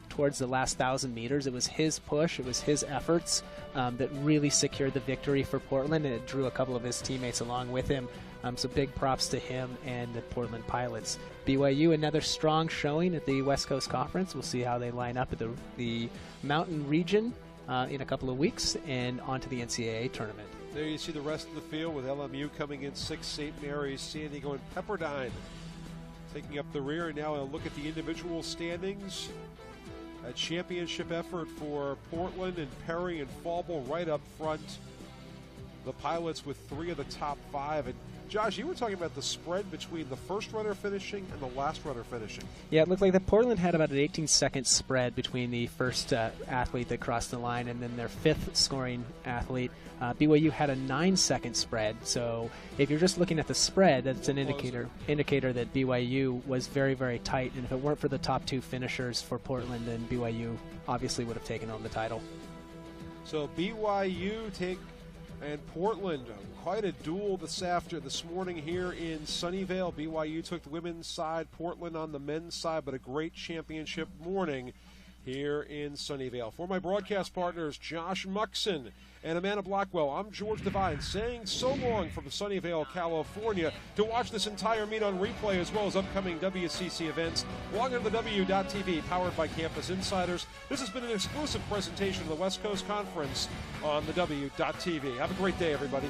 towards the last 1,000 meters. It was his push, it was his efforts that really secured the victory for Portland, and it drew a couple of his teammates along with him. So big props to him and the Portland Pilots. BYU, another strong showing at the West Coast Conference. We'll see how they line up at the Mountain Region in a couple of weeks and onto the NCAA tournament. There you see the rest of the field with LMU coming in 6th, St. Mary's, San Diego, and Pepperdine taking up the rear. And now a look at the individual standings. A championship effort for Portland and Perry and Fauble right up front. The Pilots with 3 of the top 5. And Josh, you were talking about the spread between the first runner finishing and the last runner finishing. Yeah, it looked like that Portland had about an 18-second spread between the first athlete that crossed the line and then their 5th scoring athlete. BYU had a 9-second spread. So if you're just looking at the spread, that's an indicator that BYU was very, very tight. And if it weren't for the top 2 finishers for Portland, then BYU obviously would have taken home the title. So BYU and Portland, quite a duel this morning here in Sunnyvale. BYU took the women's side, Portland on the men's side, but a great championship morning here in Sunnyvale. For my broadcast partners, Josh Muxon and Amanda Blackwell, I'm George Devine saying so long from Sunnyvale, California. To watch this entire meet on replay as well as upcoming WCC events, log on to the W.TV, powered by Campus Insiders. This has been an exclusive presentation of the West Coast Conference on the W.TV. Have a great day, everybody.